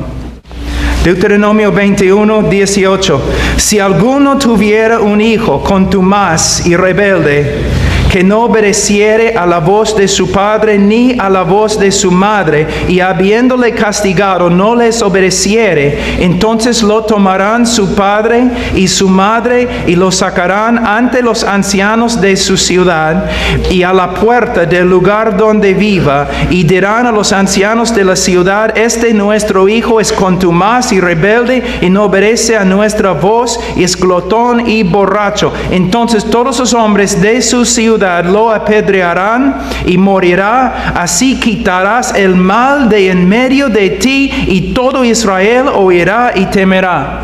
Deuteronomio 21, 18. Si alguno tuviera un hijo contumaz y rebelde, que no obedeciere a la voz de su padre ni a la voz de su madre, y habiéndole castigado no les obedeciere, entonces lo tomarán su padre y su madre y lo sacarán ante los ancianos de su ciudad y a la puerta del lugar donde viva, y dirán a los ancianos de la ciudad: este nuestro hijo es contumaz y rebelde y no obedece a nuestra voz, y es glotón y borracho. Entonces todos los hombres de su ciudad lo apedrearán y morirá. Así quitarás el mal de en medio de ti, y todo Israel oirá y temerá.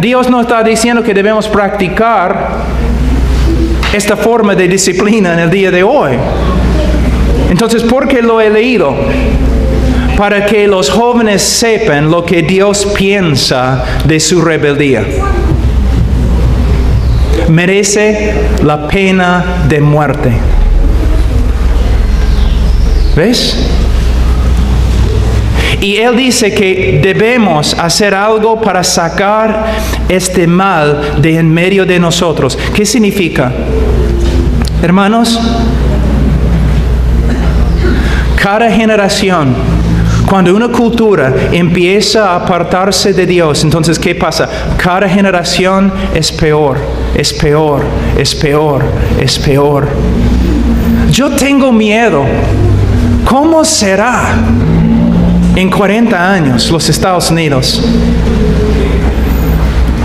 Dios no está diciendo que debemos practicar esta forma de disciplina en el día de hoy. Entonces, ¿por qué lo he leído? Para que los jóvenes sepan lo que Dios piensa de su rebeldía. Merece la pena de muerte. ¿Ves? Y Él dice que debemos hacer algo para sacar este mal de en medio de nosotros. ¿Qué significa? Hermanos, cada generación, cuando una cultura empieza a apartarse de Dios, entonces ¿qué pasa? Cada generación es peor, es peor, es peor, es peor. Yo tengo miedo. ¿Cómo será en 40 años los Estados Unidos?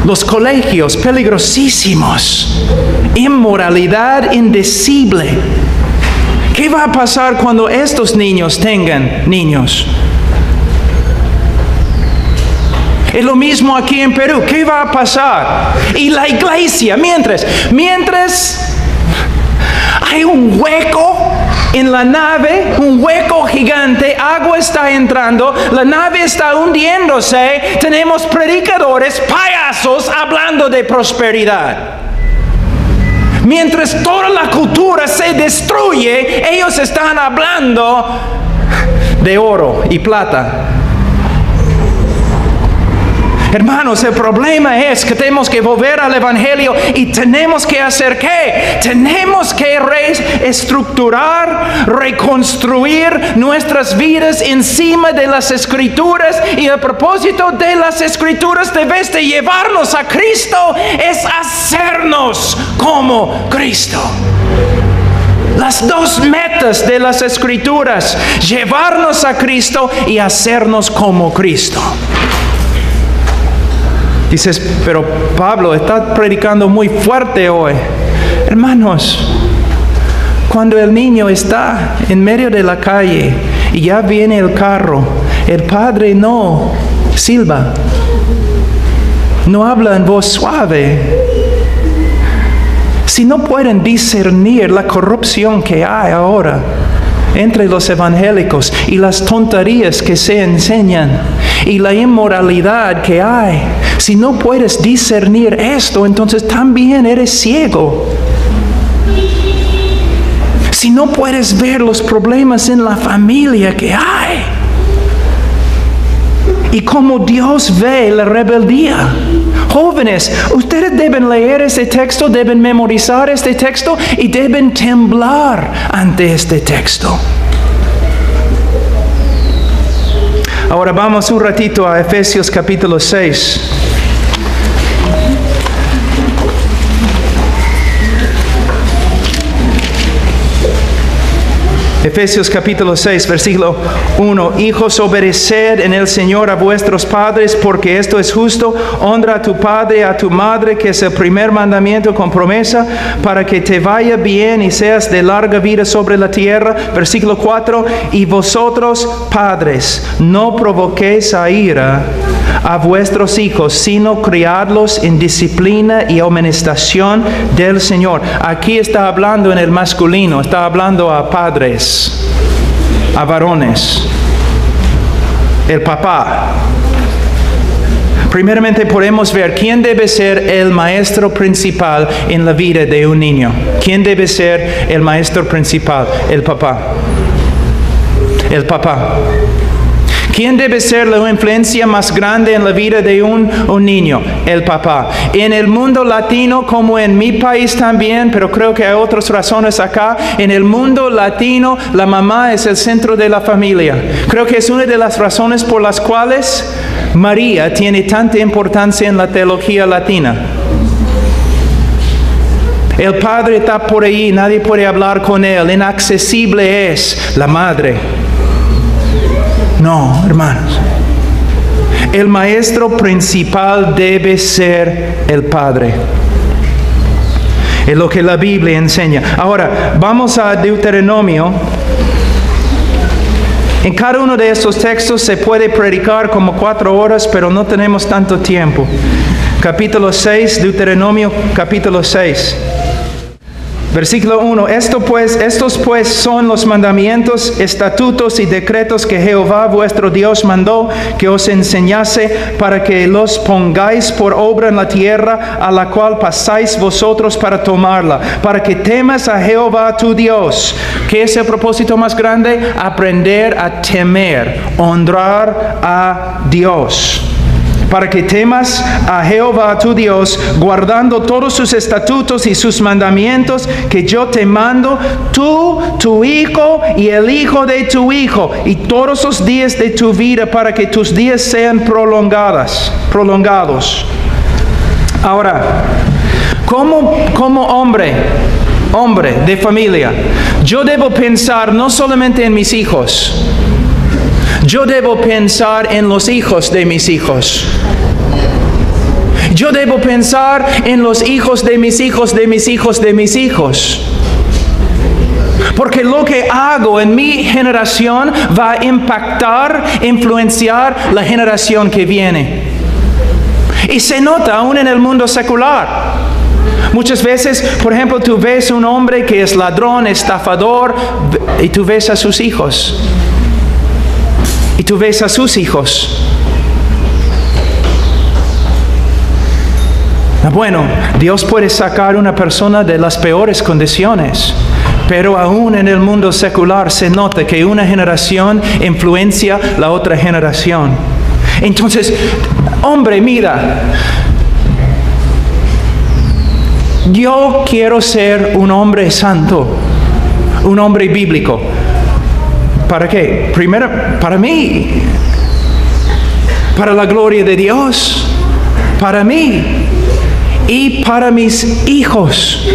Los colegios peligrosísimos, inmoralidad indecible. ¿Qué va a pasar cuando estos niños tengan niños? Es lo mismo aquí en Perú. ¿Qué va a pasar? Y la iglesia, mientras hay un hueco en la nave, un hueco gigante, agua está entrando, la nave está hundiéndose, tenemos predicadores, payasos hablando de prosperidad. Mientras toda la cultura se destruye, ellos están hablando de oro y plata. Hermanos, el problema es que tenemos que volver al Evangelio y tenemos que hacer ¿qué? Tenemos que reestructurar, reconstruir nuestras vidas encima de las Escrituras. Y el propósito de las Escrituras, de vez de llevarnos a Cristo, es hacernos como Cristo. Las dos metas de las Escrituras: llevarnos a Cristo y hacernos como Cristo. Dices, pero Pablo está predicando muy fuerte hoy. Hermanos, cuando el niño está en medio de la calle y ya viene el carro, el padre no silba, no habla en voz suave. Si no pueden discernir la corrupción que hay ahora entre los evangélicos y las tonterías que se enseñan y la inmoralidad que hay, si no puedes discernir esto, entonces también eres ciego. Si no puedes ver los problemas en la familia que hay y cómo Dios ve la rebeldía. Jóvenes, ustedes deben leer este texto, deben memorizar este texto y deben temblar ante este texto. Ahora vamos un ratito a Efesios capítulo 6. Efesios capítulo 6, versículo 1. Hijos, obedeced en el Señor a vuestros padres, porque esto es justo. Honra a tu padre y a tu madre, que es el primer mandamiento con promesa, para que te vaya bien y seas de larga vida sobre la tierra. Versículo 4. Y vosotros, padres, no provoquéis a ira a vuestros hijos, sino criadlos en disciplina y amonestación del Señor. Aquí está hablando en el masculino, está hablando a padres, a varones. el papá. Primeramente podemos ver quién debe ser el maestro principal en la vida de un niño. ¿Quién debe ser el maestro principal? El papá. El papá. ¿Quién debe ser la influencia más grande en la vida de un niño? El papá. En el mundo latino, como en mi país también, pero creo que hay otras razones acá, en el mundo latino la mamá es el centro de la familia. Creo que es una de las razones por las cuales María tiene tanta importancia en la teología latina. El padre está por ahí, nadie puede hablar con él, inaccesible es la madre. No, hermanos. El maestro principal debe ser el padre. Es lo que la Biblia enseña. Ahora, vamos a Deuteronomio. En cada uno de estos textos se puede predicar como 4 horas, pero no tenemos tanto tiempo. Capítulo 6, Deuteronomio capítulo 6. Versículo 1. Estos pues son los mandamientos, estatutos y decretos que Jehová vuestro Dios mandó que os enseñase para que los pongáis por obra en la tierra a la cual pasáis vosotros para tomarla, para que temas a Jehová tu Dios. ¿Qué es el propósito más grande? Aprender a temer, honrar a Dios. Para que temas a Jehová tu Dios, guardando todos sus estatutos y sus mandamientos que yo te mando, tú, tu hijo y el hijo de tu hijo, y todos los días de tu vida, para que tus días sean prolongados. Ahora, como hombre de familia, yo debo pensar no solamente en mis hijos. Yo debo pensar en los hijos de mis hijos. Yo debo pensar en los hijos de mis hijos, de mis hijos, de mis hijos. Porque lo que hago en mi generación va a impactar, influenciar la generación que viene. Y se nota aún en el mundo secular. Muchas veces, por ejemplo, tú ves un hombre que es ladrón, estafador, y tú ves a sus hijos. Y tú ves a sus hijos. Bueno, Dios puede sacar a una persona de las peores condiciones, pero aún en el mundo secular se nota que una generación influencia la otra generación. Entonces, hombre, mira, yo quiero ser un hombre santo, un hombre bíblico. ¿Para qué? Primero, para mí, para la gloria de Dios, para mí y para mis hijos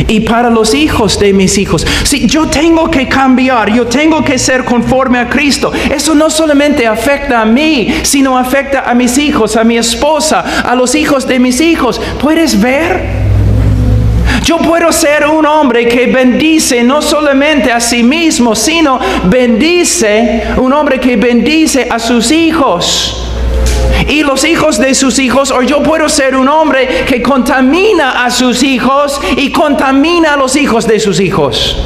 y para los hijos de mis hijos. Si yo tengo que cambiar, yo tengo que ser conforme a Cristo. Eso no solamente afecta a mí, sino afecta a mis hijos, a mi esposa, a los hijos de mis hijos. ¿Puedes ver? Yo puedo ser un hombre que bendice no solamente a sí mismo, sino un hombre que bendice a sus hijos y los hijos de sus hijos. O yo puedo ser un hombre que contamina a sus hijos y contamina a los hijos de sus hijos.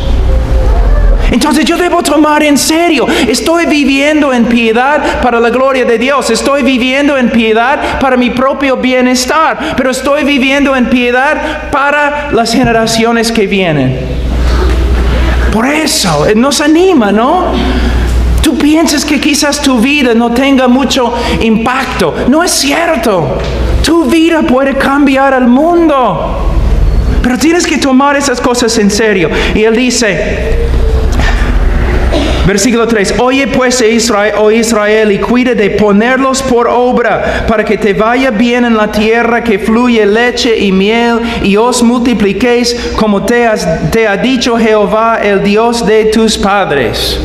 Entonces yo debo tomar en serio, estoy viviendo en piedad para la gloria de Dios, estoy viviendo en piedad para mi propio bienestar, pero estoy viviendo en piedad para las generaciones que vienen. Por eso nos anima, ¿no? Tú piensas que quizás tu vida no tenga mucho impacto. No es cierto. Tu vida puede cambiar al mundo, pero tienes que tomar esas cosas en serio. Y él dice, versículo 3, oye pues Israel, y cuida de ponerlos por obra, para que te vaya bien en la tierra que fluye leche y miel, y os multipliquéis como te ha dicho Jehová, el Dios de tus padres.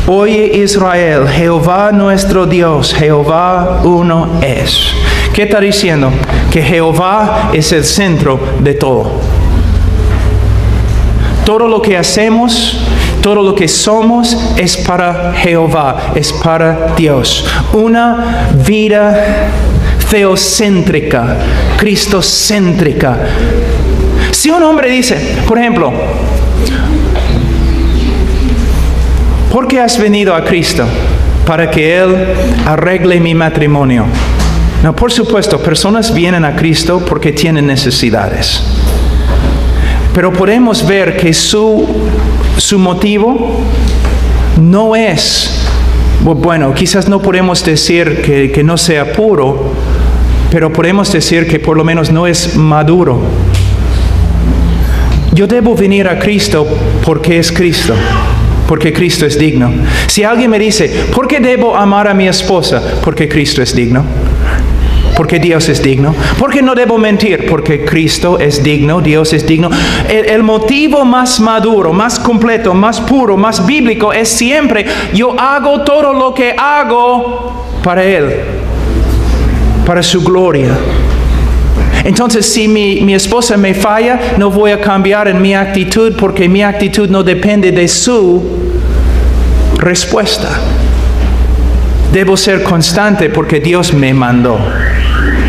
Oye Israel, Jehová nuestro Dios, Jehová uno es. ¿Qué está diciendo? Que Jehová es el centro de todo. Todo lo que hacemos, todo lo que somos es para Jehová, es para Dios. Una vida teocéntrica, cristocéntrica. Si un hombre dice, por ejemplo, ¿por qué has venido a Cristo? Para que Él arregle mi matrimonio. No, por supuesto, personas vienen a Cristo porque tienen necesidades. Pero podemos ver que su motivo no es, bueno, quizás no podemos decir que no sea puro, pero podemos decir que por lo menos no es maduro. Yo debo venir a Cristo porque es Cristo, porque Cristo es digno. Si alguien me dice, ¿por qué debo amar a mi esposa? Porque Cristo es digno. Porque Dios es digno. ¿Por qué no debo mentir? Porque Cristo es digno, Dios es digno. El motivo más maduro, más completo, más puro, más bíblico es siempre, yo hago todo lo que hago para Él, para su gloria. Entonces, si mi esposa me falla, no voy a cambiar en mi actitud porque mi actitud no depende de su respuesta. Debo ser constante porque Dios me mandó.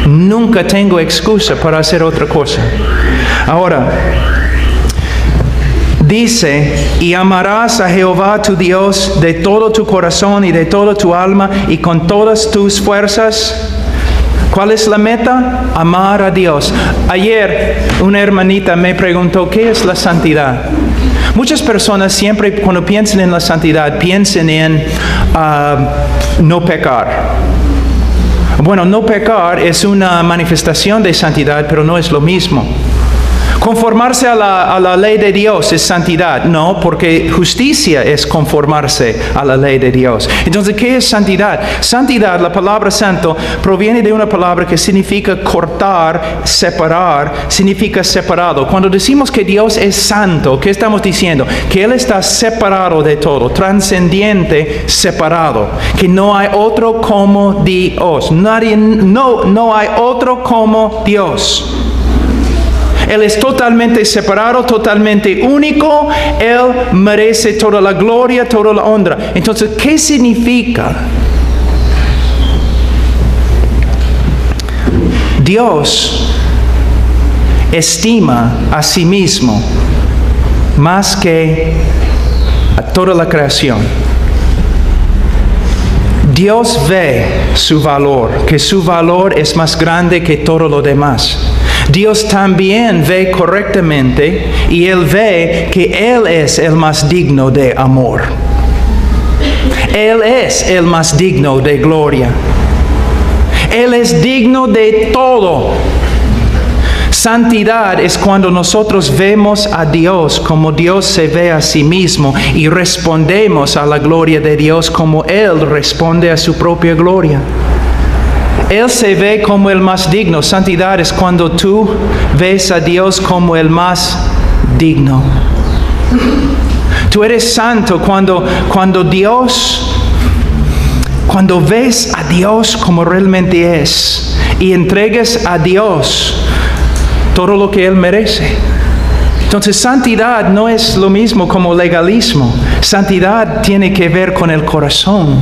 Nunca tengo excusa para hacer otra cosa. Ahora, dice, y amarás a Jehová tu Dios de todo tu corazón y de toda tu alma y con todas tus fuerzas. ¿Cuál es la meta? Amar a Dios. Ayer una hermanita me preguntó, ¿qué es la santidad? Muchas personas siempre cuando piensan en la santidad piensan en no pecar. Bueno, no pecar es una manifestación de santidad, pero no es lo mismo. Conformarse a la ley de Dios es santidad. No, porque justicia es conformarse a la ley de Dios. Entonces, ¿qué es santidad? Santidad, la palabra santo, proviene de una palabra que significa cortar, separar, significa separado. Cuando decimos que Dios es santo, ¿qué estamos diciendo? Que Él está separado de todo, trascendiente, separado. Que no hay otro como Dios. No hay otro como Dios. Él es totalmente separado, totalmente único. Él merece toda la gloria, toda la honra. Entonces, ¿qué significa? Dios estima a sí mismo más que a toda la creación. Dios ve su valor, que su valor es más grande que todo lo demás. Dios también ve correctamente y Él ve que Él es el más digno de amor. Él es el más digno de gloria. Él es digno de todo. Santidad es cuando nosotros vemos a Dios como Dios se ve a sí mismo y respondemos a la gloria de Dios como Él responde a su propia gloria. Él se ve como el más digno. Santidad es cuando tú ves a Dios como el más digno. Tú eres santo cuando ves a Dios como realmente es y entregues a Dios todo lo que Él merece. Entonces, santidad no es lo mismo como legalismo. Santidad tiene que ver con el corazón.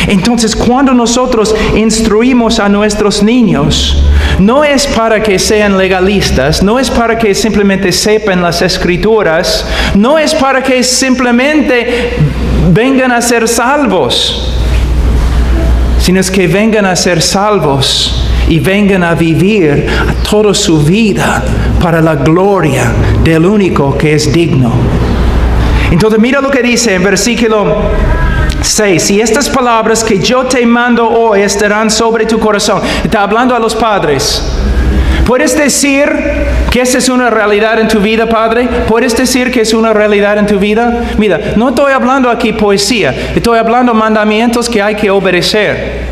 Entonces, cuando nosotros instruimos a nuestros niños, no es para que sean legalistas, no es para que simplemente sepan las escrituras, no es para que simplemente vengan a ser salvos, sino es que vengan a ser salvos y vengan a vivir toda su vida para la gloria del único que es digno. Entonces, mira lo que dice en versículo 6, y estas palabras que yo te mando hoy estarán sobre tu corazón. Está hablando a los padres. ¿Puedes decir que esta es una realidad en tu vida, padre? ¿Puedes decir que es una realidad en tu vida? Mira, no estoy hablando aquí poesía. Estoy hablando mandamientos que hay que obedecer.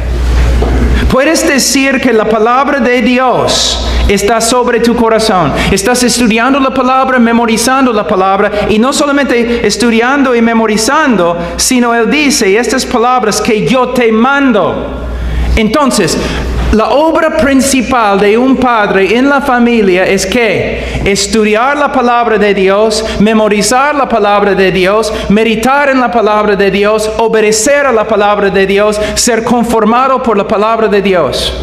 ¿Puedes decir que la palabra de Dios está sobre tu corazón? Estás estudiando la palabra, memorizando la palabra, y no solamente estudiando y memorizando, sino Él dice, estas palabras que yo te mando. Entonces, la obra principal de un padre en la familia es que estudiar la palabra de Dios, memorizar la palabra de Dios, meditar en la palabra de Dios, obedecer a la palabra de Dios, ser conformado por la palabra de Dios.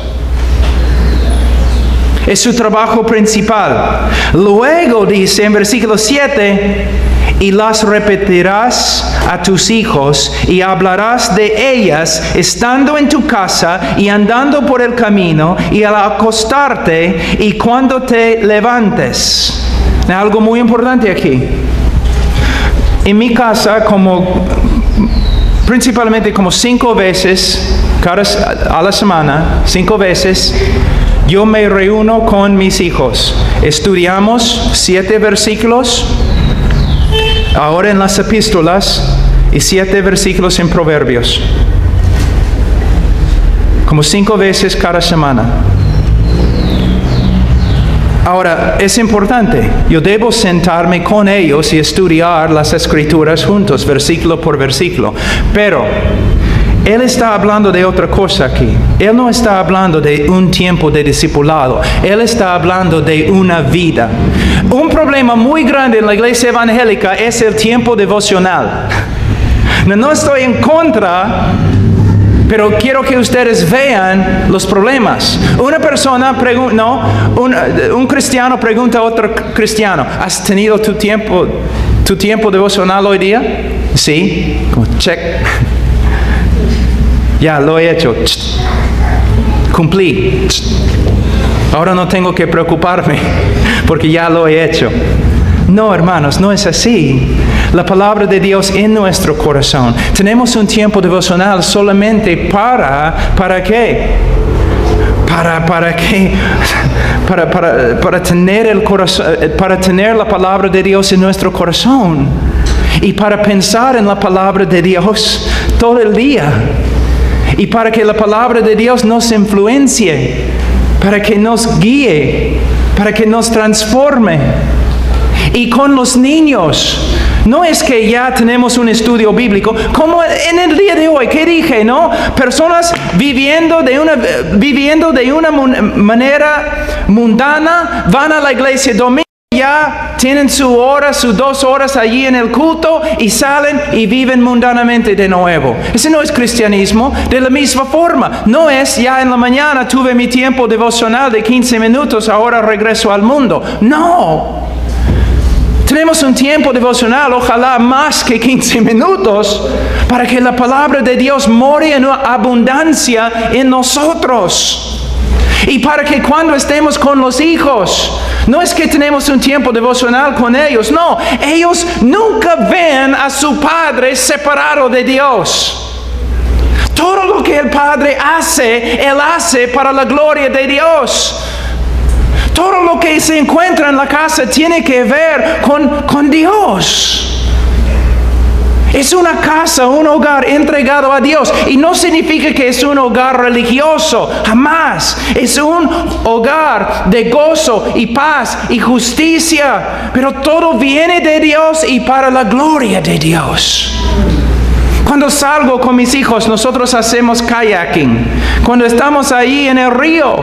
Es su trabajo principal. Luego dice en versículo 7, y las repetirás a tus hijos y hablarás de ellas estando en tu casa y andando por el camino y al acostarte y cuando te levantes. Algo muy importante aquí. En mi casa, principalmente como 5 veces a la semana, 5 veces, yo me reúno con mis hijos. Estudiamos 7 versículos, ahora en las epístolas, y 7 versículos en Proverbios. Como 5 veces cada semana. Ahora, es importante, yo debo sentarme con ellos y estudiar las Escrituras juntos, versículo por versículo. Pero Él está hablando de otra cosa aquí. Él no está hablando de un tiempo de discipulado. Él está hablando de una vida. Un problema muy grande en la iglesia evangélica es el tiempo devocional. No estoy en contra, pero quiero que ustedes vean los problemas. Una persona un cristiano pregunta a otro cristiano, ¿has tenido tu tiempo devocional hoy día? Sí, como check. Ya lo he hecho. Cumplí. Ahora no tengo que preocuparme porque ya lo he hecho. No, hermanos, no es así. La palabra de Dios en nuestro corazón. Tenemos un tiempo devocional solamente ¿para qué? Para tener el corazón, para tener la palabra de Dios en nuestro corazón y para pensar en la palabra de Dios todo el día y para que la palabra de Dios nos influencie, para que nos guíe, para que nos transforme. Y con los niños, no es que ya tenemos un estudio bíblico, como en el día de hoy, ¿qué dije, no? Personas viviendo de una manera mundana, van a la iglesia domingo, ya tienen su hora, sus 2 horas allí en el culto y salen y viven mundanamente de nuevo. Ese no es cristianismo. De la misma forma, no es ya en la mañana tuve mi tiempo devocional de 15 minutos, ahora regreso al mundo. No. Tenemos un tiempo devocional, ojalá más que 15 minutos, para que la palabra de Dios more en abundancia en nosotros. Y para que cuando estemos con los hijos, no es que tenemos un tiempo devocional con ellos, no, ellos nunca ven a su padre separado de Dios. Todo lo que el padre hace, él hace para la gloria de Dios. Todo lo que se encuentra en la casa tiene que ver con Dios. Es una casa, un hogar entregado a Dios. Y no significa que es un hogar religioso, jamás. Es un hogar de gozo y paz y justicia. Pero todo viene de Dios y para la gloria de Dios. Cuando salgo con mis hijos, nosotros hacemos kayaking. Cuando estamos ahí en el río,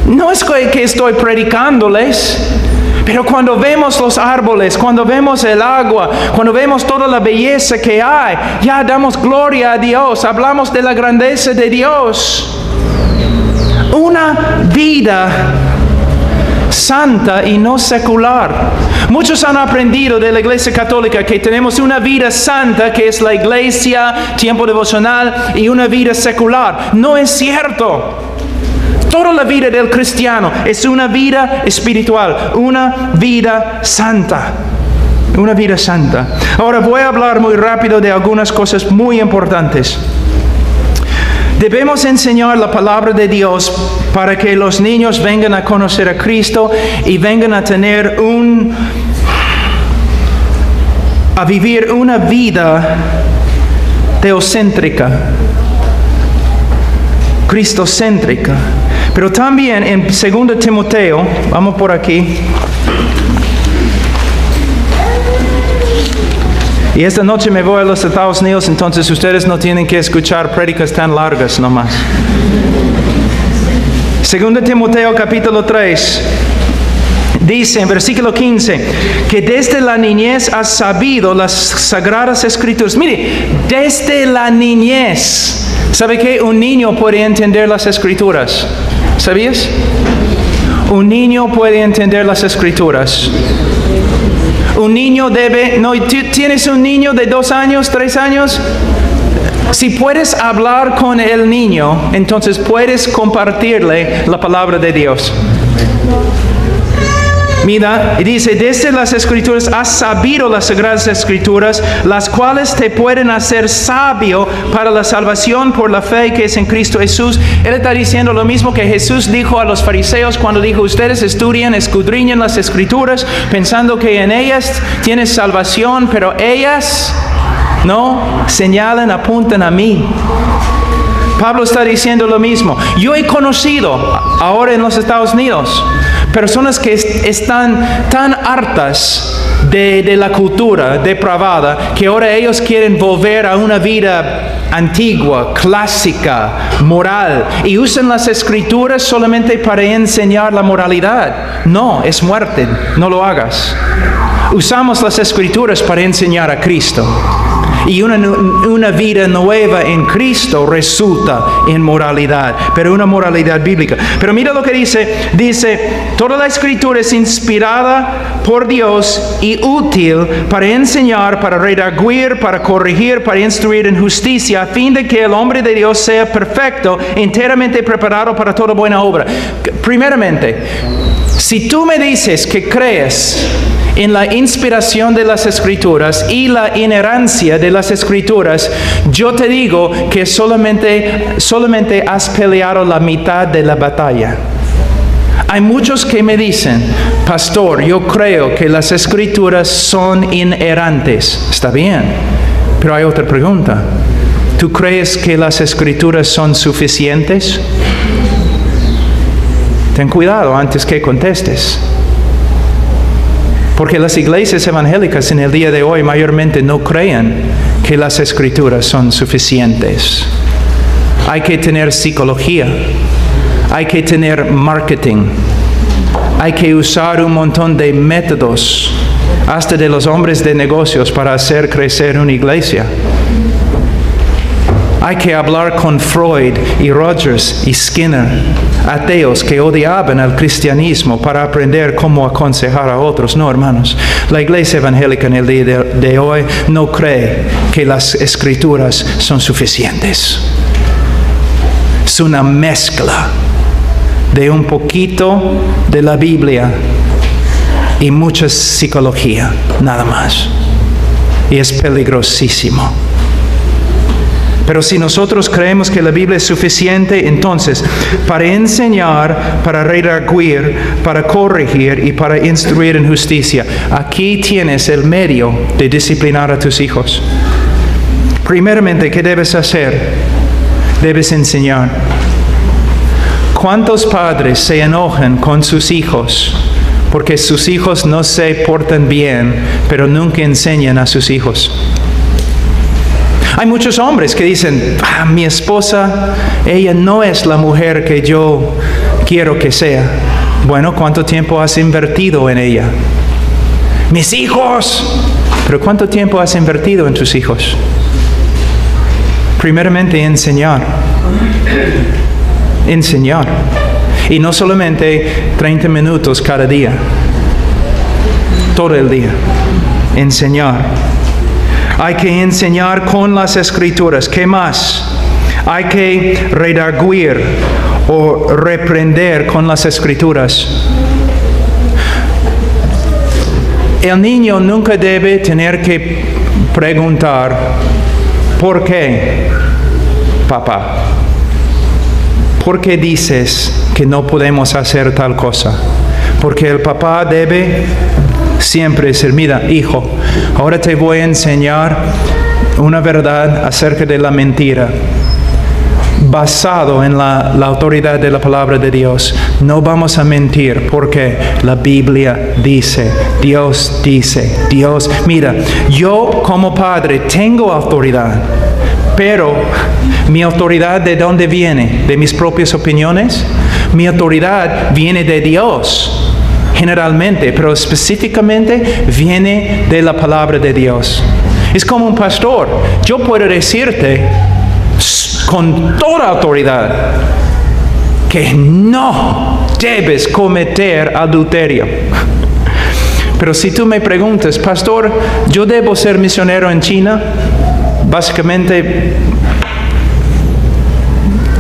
no es que estoy predicándoles, pero cuando vemos los árboles, cuando vemos el agua, cuando vemos toda la belleza que hay, ya damos gloria a Dios, hablamos de la grandeza de Dios. Una vida santa y no secular. Muchos han aprendido de la Iglesia Católica que tenemos una vida santa, que es la iglesia, tiempo devocional, y una vida secular. No es cierto. Toda la vida del cristiano es una vida espiritual, una vida santa. Una vida santa. Ahora voy a hablar muy rápido de algunas cosas muy importantes. Debemos enseñar la palabra de Dios para que los niños vengan a conocer a Cristo y vengan a tener a vivir una vida teocéntrica, cristocéntrica. Pero también en 2 Timoteo, vamos por aquí. Y esta noche me voy a los Estados Unidos, entonces ustedes no tienen que escuchar prédicas tan largas nomás. 2 Timoteo capítulo 3. Dice en versículo 15, que desde la niñez has sabido las sagradas escrituras. Mire, desde la niñez. ¿Sabe qué? Un niño puede entender las escrituras. ¿Sabías? Un niño puede entender las escrituras. Un niño debe, no, ¿tú tienes un niño de 2 años, 3 años? Si puedes hablar con el niño, entonces puedes compartirle la palabra de Dios. Mira, y dice, desde las Escrituras has sabido las Sagradas Escrituras, las cuales te pueden hacer sabio para la salvación por la fe que es en Cristo Jesús. Él está diciendo lo mismo que Jesús dijo a los fariseos cuando dijo, ustedes estudian, escudriñan las Escrituras, pensando que en ellas tienes salvación, pero ellas no señalan, apuntan a mí. Pablo está diciendo lo mismo. Yo he conocido ahora en los Estados Unidos personas que están tan hartas de la cultura depravada que ahora ellos quieren volver a una vida antigua, clásica, moral, y usan las Escrituras solamente para enseñar la moralidad. No, es muerte, no lo hagas. Usamos las Escrituras para enseñar a Cristo. Y una vida nueva en Cristo resulta en moralidad, pero una moralidad bíblica. Pero mira lo que dice, toda la Escritura es inspirada por Dios y útil para enseñar, para redarguir, para corregir, para instruir en justicia, a fin de que el hombre de Dios sea perfecto, enteramente preparado para toda buena obra. Primeramente, si tú me dices que crees en la inspiración de las Escrituras y la inerrancia de las Escrituras, yo te digo que solamente has peleado la mitad de la batalla. Hay muchos que me dicen, pastor, yo creo que las Escrituras son inerrantes. Está bien, pero hay otra pregunta. ¿Tú crees que las Escrituras son suficientes? Ten cuidado antes que contestes. Porque las iglesias evangélicas en el día de hoy mayormente no creen que las Escrituras son suficientes. Hay que tener psicología, hay que tener marketing, hay que usar un montón de métodos, hasta de los hombres de negocios, para hacer crecer una iglesia. Hay que hablar con Freud y Rogers y Skinner, ateos que odiaban al cristianismo, para aprender cómo aconsejar a otros. No, hermanos, la iglesia evangélica en el día de hoy no cree que las Escrituras son suficientes. Es una mezcla de un poquito de la Biblia y mucha psicología, nada más. Y es peligrosísimo. Pero si nosotros creemos que la Biblia es suficiente, entonces, para enseñar, para redarguir, para corregir y para instruir en justicia, aquí tienes el medio de disciplinar a tus hijos. Primeramente, ¿qué debes hacer? Debes enseñar. ¿Cuántos padres se enojan con sus hijos porque sus hijos no se portan bien, pero nunca enseñan a sus hijos? Hay muchos hombres que dicen, mi esposa, ella no es la mujer que yo quiero que sea. Bueno, ¿cuánto tiempo has invertido en ella? Mis hijos. Pero ¿cuánto tiempo has invertido en tus hijos? Primeramente, enseñar. Enseñar. Y no solamente 30 minutos cada día. Todo el día. Enseñar. Hay que enseñar con las Escrituras. ¿Qué más? Hay que redarguir o reprender con las Escrituras. El niño nunca debe tener que preguntar, ¿por qué, papá? ¿Por qué dices que no podemos hacer tal cosa? Porque el papá debe siempre decir, mira, hijo, ahora te voy a enseñar una verdad acerca de la mentira, basado en la autoridad de la palabra de Dios. No vamos a mentir porque la Biblia dice, Dios dice, Dios. Mira, yo como padre tengo autoridad, pero mi autoridad, ¿de dónde viene? ¿De mis propias opiniones? Mi autoridad viene de Dios. Generalmente, pero específicamente viene de la palabra de Dios. Es como un pastor. Yo puedo decirte con toda autoridad que no debes cometer adulterio. Pero si tú me preguntas, pastor, ¿yo debo ser misionero en China? Básicamente,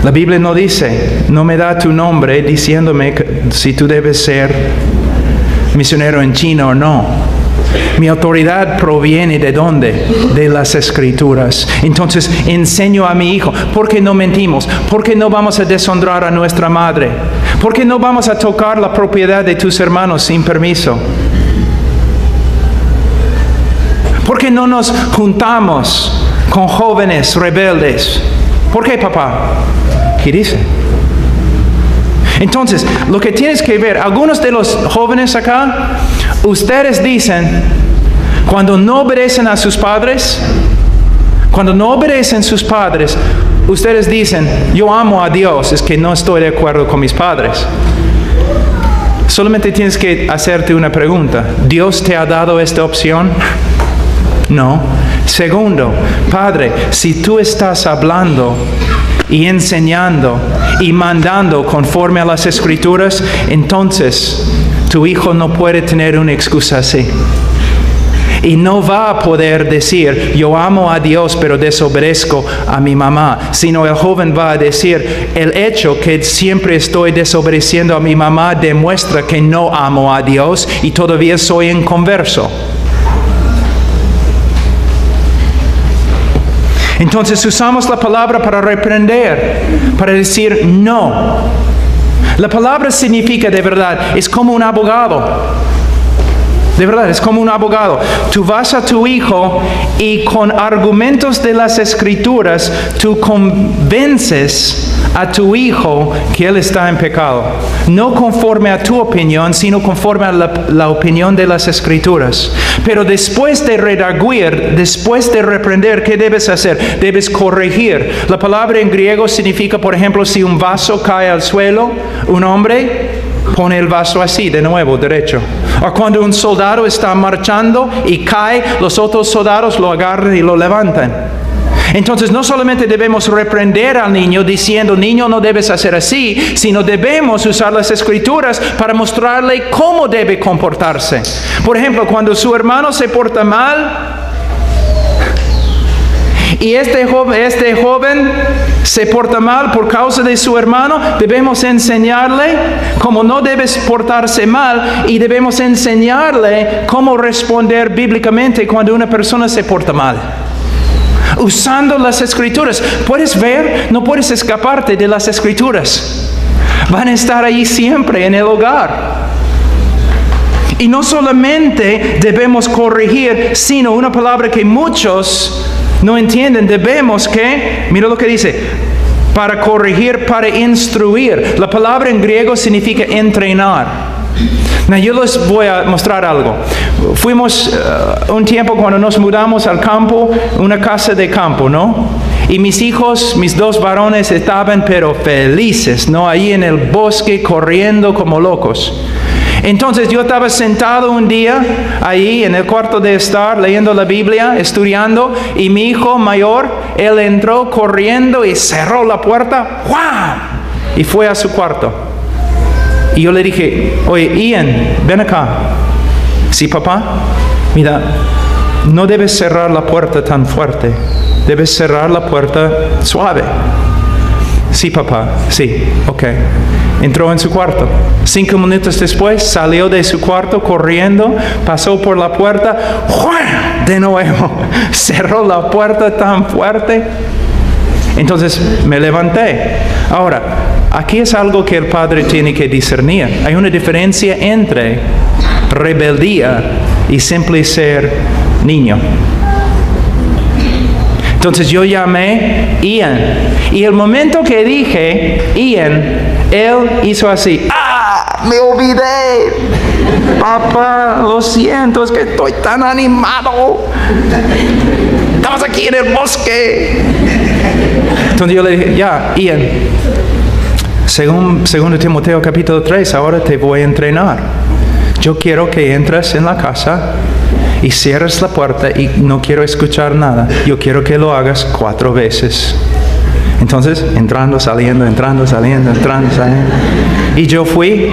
la Biblia no dice, no me da tu nombre diciéndome si tú debes ser misionero en China o no. Mi autoridad proviene ¿de dónde? De las Escrituras. Entonces enseño a mi hijo, ¿por qué no mentimos? ¿Por qué no vamos a deshonrar a nuestra madre? ¿Por qué no vamos a tocar la propiedad de tus hermanos sin permiso? ¿Por qué no nos juntamos con jóvenes rebeldes? ¿Por qué, papá? ¿Qué dice? Entonces, lo que tienes que ver, algunos de los jóvenes acá, ustedes dicen, cuando no obedecen a sus padres, ustedes dicen, yo amo a Dios, es que no estoy de acuerdo con mis padres. Solamente tienes que hacerte una pregunta, ¿Dios te ha dado esta opción? No. Segundo, Padre, si tú estás hablando y enseñando y mandando conforme a las Escrituras, entonces tu hijo no puede tener una excusa así. Y no va a poder decir, yo amo a Dios, pero desobedezco a mi mamá. Sino el joven va a decir, el hecho que siempre estoy desobedeciendo a mi mamá demuestra que no amo a Dios y todavía soy inconverso. Entonces usamos la palabra para reprender, para decir no. La palabra significa de verdad, es como un abogado. De verdad, es como un abogado. Tú vas a tu hijo y con argumentos de las Escrituras, tú convences a tu hijo que él está en pecado. No conforme a tu opinión, sino conforme a la opinión de las Escrituras. Pero después de redarguir, después de reprender, ¿qué debes hacer? Debes corregir. La palabra en griego significa, por ejemplo, si un vaso cae al suelo, un hombre pone el vaso así, de nuevo, derecho. O cuando un soldado está marchando y cae, los otros soldados lo agarran y lo levantan. Entonces no solamente debemos reprender al niño diciendo, niño, no debes hacer así, sino debemos usar las Escrituras para mostrarle cómo debe comportarse. Por ejemplo, cuando su hermano se porta mal, y este joven se porta mal por causa de su hermano, debemos enseñarle cómo no debes portarse mal y debemos enseñarle cómo responder bíblicamente cuando una persona se porta mal. Usando las Escrituras. ¿Puedes ver? No puedes escaparte de las Escrituras. Van a estar ahí siempre en el hogar. Y no solamente debemos corregir, sino una palabra que muchos no entienden, debemos que, mira lo que dice, para corregir, para instruir. La palabra en griego significa entrenar. Now, yo les voy a mostrar algo. Fuimos un tiempo cuando nos mudamos al campo, una casa de campo, ¿no? Y mis hijos, mis dos varones estaban pero felices, ¿no? Ahí en el bosque corriendo como locos. Entonces yo estaba sentado un día ahí en el cuarto de estar leyendo la Biblia, estudiando, y mi hijo mayor, él entró corriendo y cerró la puerta, ¡guau! Y fue a su cuarto. Y yo le dije, oye, Ian, ven acá. Sí, papá, mira, no debes cerrar la puerta tan fuerte, debes cerrar la puerta suave. Sí, papá, sí, ok. Entró en su cuarto. 5 minutos después salió de su cuarto corriendo, pasó por la puerta, ¡juan! De nuevo, cerró la puerta tan fuerte. Entonces me levanté. Ahora, aquí es algo que el padre tiene que discernir. Hay una diferencia entre rebeldía y simple ser niño. Entonces yo llamé Ian. Y el momento que dije Ian, él hizo así. ¡Ah! Me olvidé. Papá, lo siento, es que estoy tan animado. Estamos aquí en el bosque. Entonces yo le dije, ya, Ian, según 2 Timoteo capítulo 3, ahora te voy a entrenar. Yo quiero que entres en la casa y cierres la puerta y no quiero escuchar nada. Yo quiero que lo hagas 4 veces. Entonces, entrando, saliendo, entrando, saliendo, entrando, saliendo. Y yo fui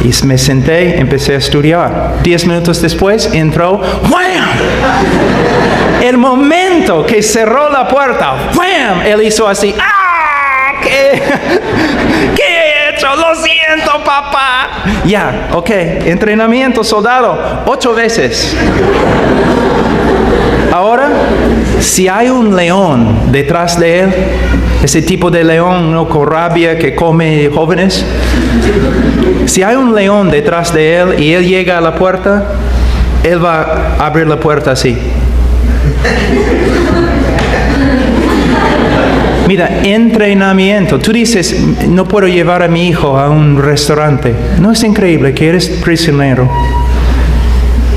Y me senté, empecé a estudiar. 10 minutos después entró, ¡wham! El momento que cerró la puerta, ¡wham! Él hizo así, ¡ah! ¿Qué he hecho? Lo siento, papá. Ya, ok, entrenamiento, soldado, 8 veces. Ahora, si hay un león detrás de él, ese tipo de león, ¿no?, con rabia que come jóvenes. Si hay un león detrás de él y él llega a la puerta, él va a abrir la puerta así. Mira, entrenamiento. Tú dices, no puedo llevar a mi hijo a un restaurante. ¿No es increíble que eres prisionero?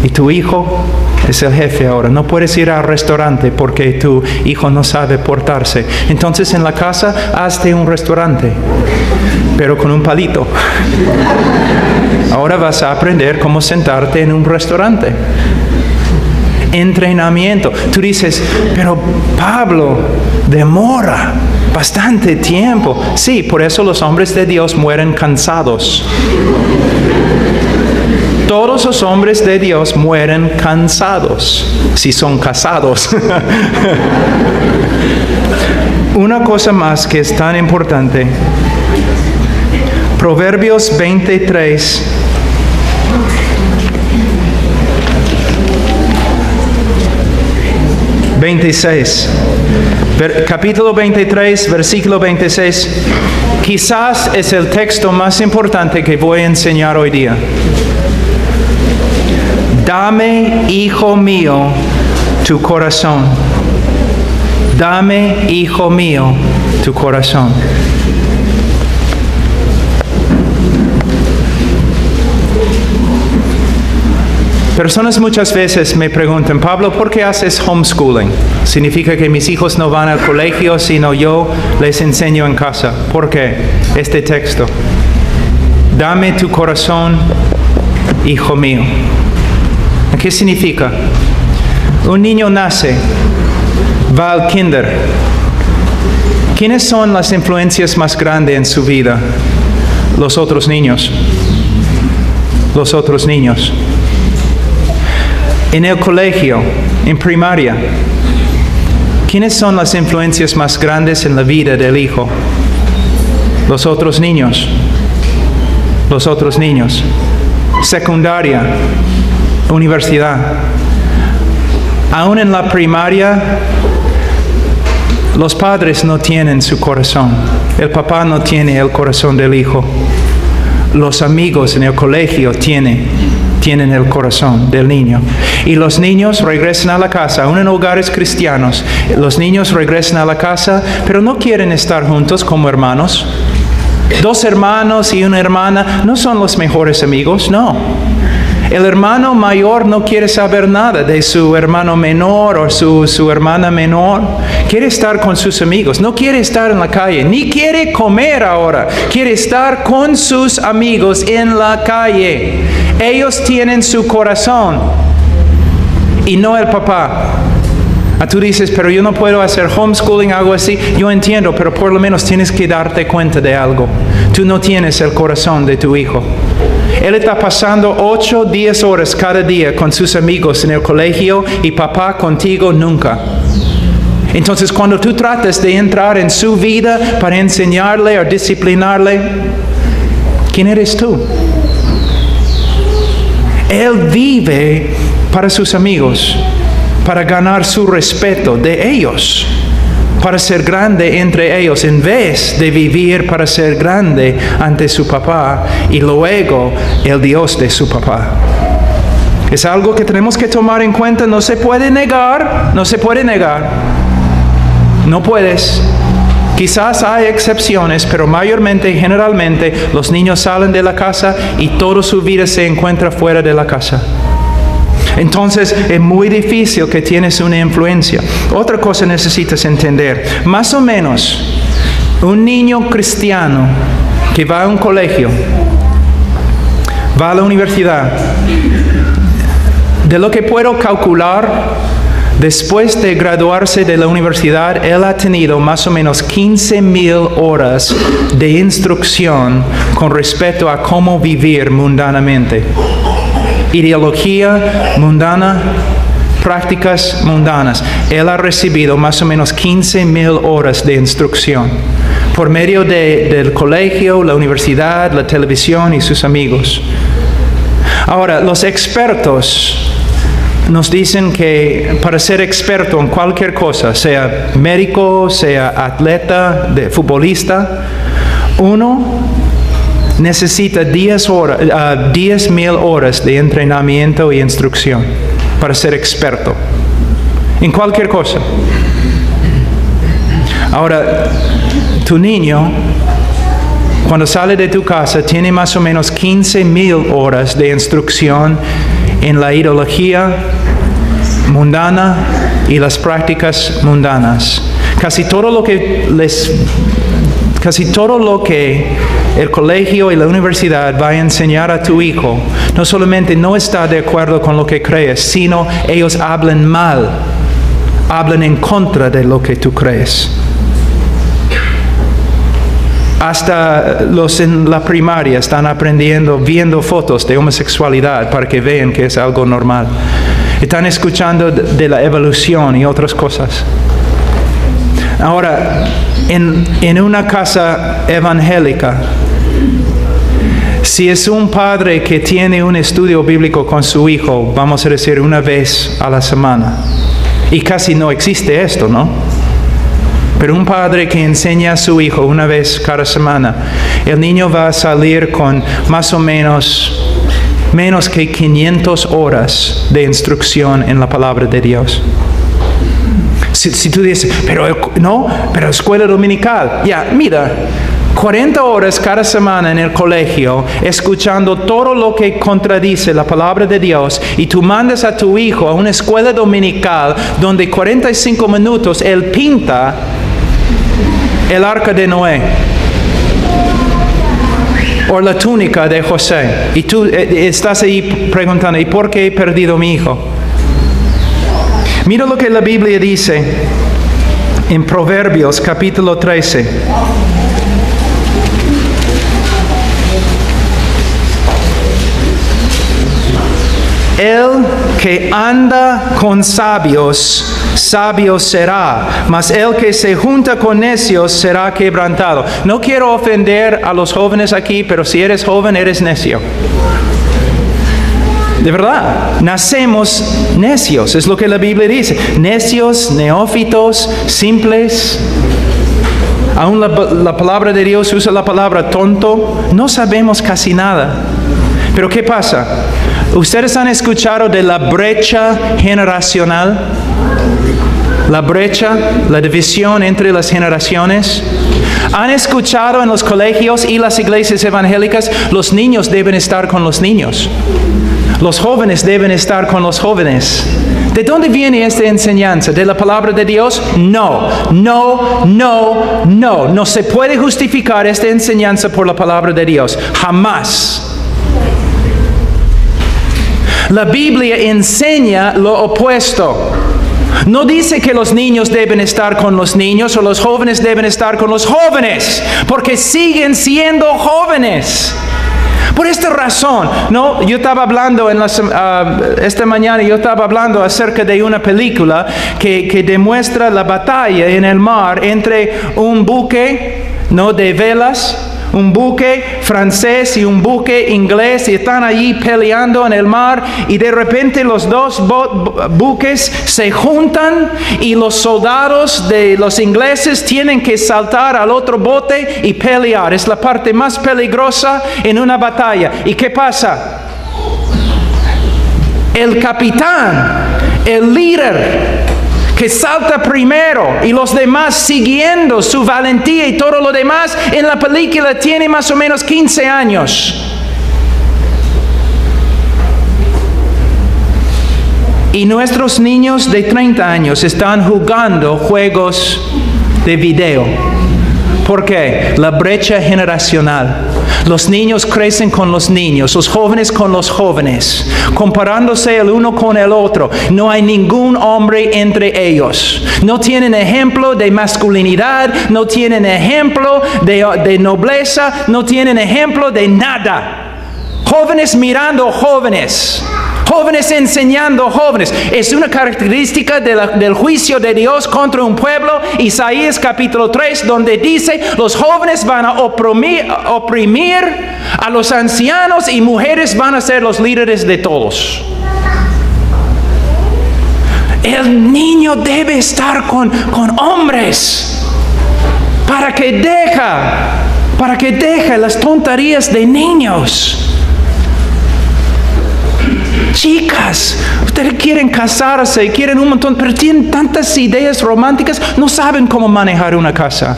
Y tu hijo es el jefe ahora. No puedes ir al restaurante porque tu hijo no sabe portarse. Entonces en la casa hazte un restaurante, pero con un palito. Ahora vas a aprender cómo sentarte en un restaurante. Entrenamiento. Tú dices, pero Pablo, demora bastante tiempo. Sí, por eso los hombres de Dios mueren cansados. Todos los hombres de Dios mueren cansados, si son casados. Una cosa más que es tan importante. Proverbios 23. Capítulo 23, versículo 26. Quizás es el texto más importante que voy a enseñar hoy día. Dame, hijo mío, tu corazón. Dame, hijo mío, tu corazón. Personas muchas veces me preguntan, Pablo, ¿por qué haces homeschooling? ¿Significa que mis hijos no van al colegio, sino yo les enseño en casa? ¿Por qué? Este texto. Dame tu corazón, hijo mío. ¿Qué significa? Un niño nace, va al kinder. ¿Quiénes son las influencias más grandes en su vida? Los otros niños. Los otros niños. En el colegio, en primaria, ¿quiénes son las influencias más grandes en la vida del hijo? Los otros niños. Los otros niños. Secundaria, universidad. Aún en la primaria, los padres no tienen su corazón. El papá no tiene el corazón del hijo. Los amigos en el colegio tienen el corazón del niño. Y los niños regresan a la casa, aún en hogares cristianos. Los niños regresan a la casa, pero no quieren estar juntos como hermanos. 2 hermanos y una hermana no son los mejores amigos, no. El hermano mayor no quiere saber nada de su hermano menor o su hermana menor. Quiere estar con sus amigos, no quiere estar en la calle, ni quiere comer ahora. Quiere estar con sus amigos en la calle. Ellos tienen su corazón y no el papá. Tú dices, pero yo no puedo hacer homeschooling, algo así. Yo entiendo, pero por lo menos tienes que darte cuenta de algo. Tú no tienes el corazón de tu hijo. Él está pasando 8, 10 horas cada día con sus amigos en el colegio y papá contigo nunca. Entonces, cuando tú tratas de entrar en su vida para enseñarle o disciplinarle, ¿quién eres tú? Él vive para sus amigos, para ganar su respeto de ellos, para ser grande entre ellos, en vez de vivir para ser grande ante su papá y luego el Dios de su papá. Es algo que tenemos que tomar en cuenta. No se puede negar, no se puede negar. No puedes. Quizás hay excepciones, pero mayormente, generalmente, los niños salen de la casa y toda su vida se encuentra fuera de la casa. Entonces es muy difícil que tienes una influencia. Otra cosa necesitas entender. Más o menos, un niño cristiano que va a un colegio, va a la universidad, de lo que puedo calcular, Después de graduarse de la universidad, él ha tenido más o menos 15,000 horas de instrucción con respecto a cómo vivir mundanamente. Ideología mundana, prácticas mundanas. Él ha recibido más o menos 15,000 horas de instrucción por medio del colegio, la universidad, la televisión y sus amigos. Ahora, los expertos nos dicen que para ser experto en cualquier cosa, sea médico, sea atleta, futbolista, uno necesita 10,000 horas de entrenamiento y instrucción para ser experto en cualquier cosa. Ahora, tu niño, cuando sale de tu casa, tiene más o menos 15,000 horas de instrucción en la ideología mundana y las prácticas mundanas. Casi todo lo que el colegio y la universidad va a enseñar a tu hijo, no solamente no está de acuerdo con lo que crees, sino ellos hablan mal, hablan en contra de lo que tú crees. Hasta los en la primaria están aprendiendo, viendo fotos de homosexualidad para que vean que es algo normal. Están escuchando de la evolución y otras cosas. Ahora, en una casa evangélica, si es un padre que tiene un estudio bíblico con su hijo, vamos a decir una vez a la semana, y casi no existe esto, ¿no? Pero un padre que enseña a su hijo una vez cada semana, el niño va a salir con más o menos que 500 horas de instrucción en la palabra de Dios. Si tú dices, pero escuela dominical, mira, 40 horas cada semana en el colegio, escuchando todo lo que contradice la palabra de Dios, y tú mandas a tu hijo a una escuela dominical donde 45 minutos él pinta el arca de Noé o la túnica de José, y tú estás ahí preguntando, ¿y por qué he perdido a mi hijo? Mira lo que la Biblia dice en Proverbios capítulo 13. El que anda con sabios, sabio será, mas el que se junta con necios será quebrantado. No quiero ofender a los jóvenes aquí, pero si eres joven, eres necio. De verdad, nacemos necios, es lo que la Biblia dice. Necios, neófitos, simples. Aún la palabra de Dios usa la palabra tonto. No sabemos casi nada. Pero ¿qué pasa? ¿Ustedes han escuchado de la brecha generacional? La brecha, la división entre las generaciones. ¿Han escuchado en los colegios y las iglesias evangélicas, los niños deben estar con los niños? Los jóvenes deben estar con los jóvenes. ¿De dónde viene esta enseñanza? ¿De la palabra de Dios? No. No se puede justificar esta enseñanza por la palabra de Dios. Jamás. La Biblia enseña lo opuesto. No dice que los niños deben estar con los niños o los jóvenes deben estar con los jóvenes, porque siguen siendo jóvenes. Por esta razón, yo estaba hablando esta mañana, yo estaba hablando acerca de una película que demuestra la batalla en el mar entre un buque, de velas, un buque francés y un buque inglés, y están allí peleando en el mar, y de repente los dos buques se juntan y los soldados de los ingleses tienen que saltar al otro bote y pelear. Es la parte más peligrosa en una batalla. ¿Y qué pasa? El capitán, el líder, que salta primero, y los demás siguiendo su valentía y todo lo demás, en la película tiene más o menos 15 años. Y nuestros niños de 30 años están jugando juegos de video, ¿Por qué? La brecha generacional. Los niños crecen con los niños, los jóvenes con los jóvenes, comparándose el uno con el otro. No hay ningún hombre entre ellos. No tienen ejemplo de masculinidad, no tienen ejemplo de nobleza, no tienen ejemplo de nada. Jóvenes mirando jóvenes. Jóvenes enseñando jóvenes. Es una característica del juicio de Dios contra un pueblo. Isaías capítulo 3, donde dice, los jóvenes van a oprimir a los ancianos y mujeres van a ser los líderes de todos. El niño debe estar con hombres para que deje las tonterías de niños. Chicas, ustedes quieren casarse, quieren un montón, pero tienen tantas ideas románticas, no saben cómo manejar una casa,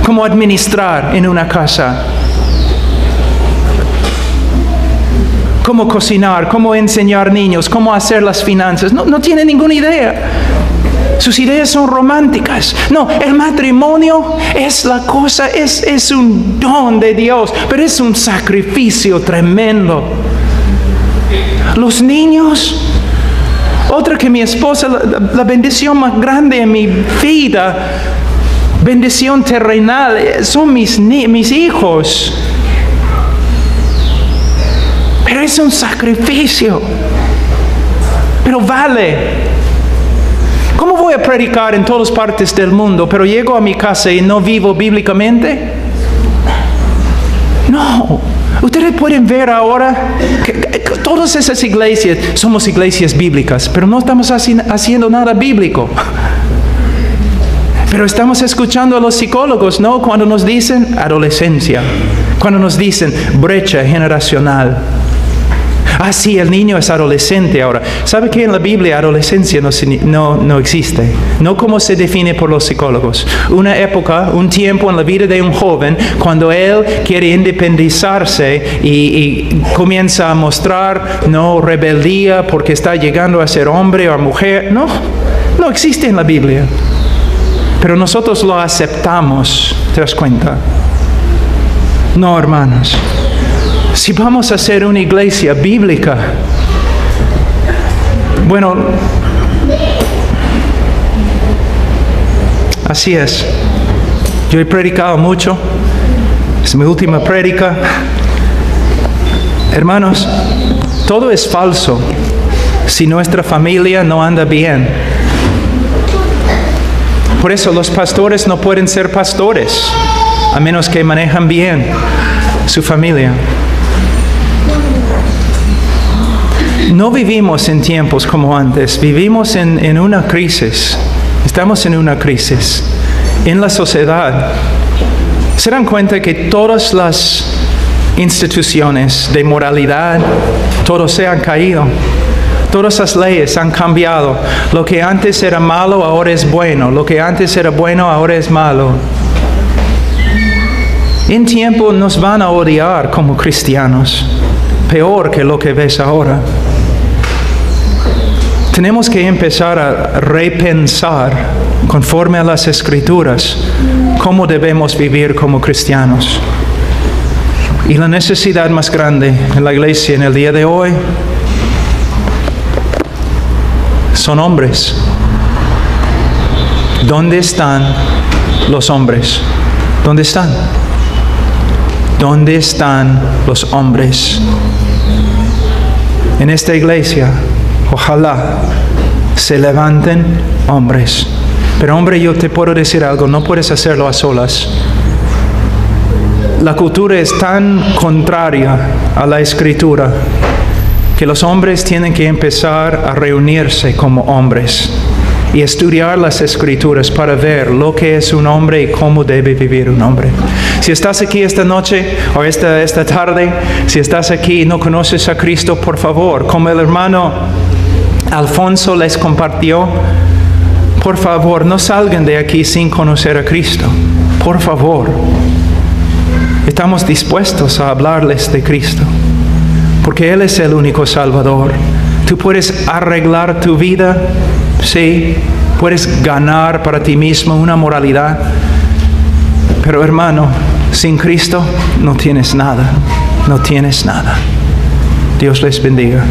cómo administrar en una casa, cómo cocinar, cómo enseñar niños, cómo hacer las finanzas. No tienen ninguna idea. Sus ideas son románticas. No, el matrimonio es la cosa, es un don de Dios, pero es un sacrificio tremendo. Los niños, otra que mi esposa, la bendición más grande en mi vida, bendición terrenal, son mis hijos. Pero es un sacrificio. Pero vale. ¿Cómo voy a predicar en todas partes del mundo, pero llego a mi casa y no vivo bíblicamente? No. Ustedes pueden ver ahora que todas esas iglesias somos iglesias bíblicas, pero no estamos haciendo nada bíblico. Pero estamos escuchando a los psicólogos, ¿no? Cuando nos dicen adolescencia, cuando nos dicen brecha generacional. Ah, sí, el niño es adolescente ahora. ¿Sabe que en la Biblia adolescencia no existe? No como se define por los psicólogos. Una época, un tiempo en la vida de un joven, cuando él quiere independizarse y comienza a mostrar rebeldía porque está llegando a ser hombre o mujer. No existe en la Biblia. Pero nosotros lo aceptamos. ¿Te das cuenta? No, hermanos. Si vamos a hacer una iglesia bíblica, bueno, así es. Yo he predicado mucho. Es mi última prédica. Hermanos, todo es falso si nuestra familia no anda bien. Por eso los pastores no pueden ser pastores, a menos que manejan bien su familia. No vivimos en tiempos como antes, vivimos en una crisis. Estamos en una crisis en la sociedad. ¿Se dan cuenta que todas las instituciones de moralidad, todos se han caído? Todas las leyes han cambiado. Lo que antes era malo ahora es bueno. Lo que antes era bueno ahora es malo. En tiempo nos van a odiar como cristianos, peor que lo que ves ahora. Tenemos que empezar a repensar, conforme a las Escrituras, cómo debemos vivir como cristianos. Y la necesidad más grande en la iglesia en el día de hoy son hombres. ¿Dónde están los hombres? ¿Dónde están? ¿Dónde están los hombres? En esta iglesia, ojalá se levanten hombres. Pero hombre, yo te puedo decir algo, no puedes hacerlo a solas. La cultura es tan contraria a la Escritura que los hombres tienen que empezar a reunirse como hombres y estudiar las Escrituras para ver lo que es un hombre y cómo debe vivir un hombre. Si estás aquí esta noche o esta tarde, si estás aquí y no conoces a Cristo, por favor, como el hermano Alfonso les compartió, por favor, no salgan de aquí sin conocer a Cristo. Por favor. Estamos dispuestos a hablarles de Cristo, porque Él es el único Salvador. Tú puedes arreglar tu vida, sí, puedes ganar para ti mismo una moralidad, Pero hermano, sin Cristo no tienes nada. No tienes nada. Dios les bendiga.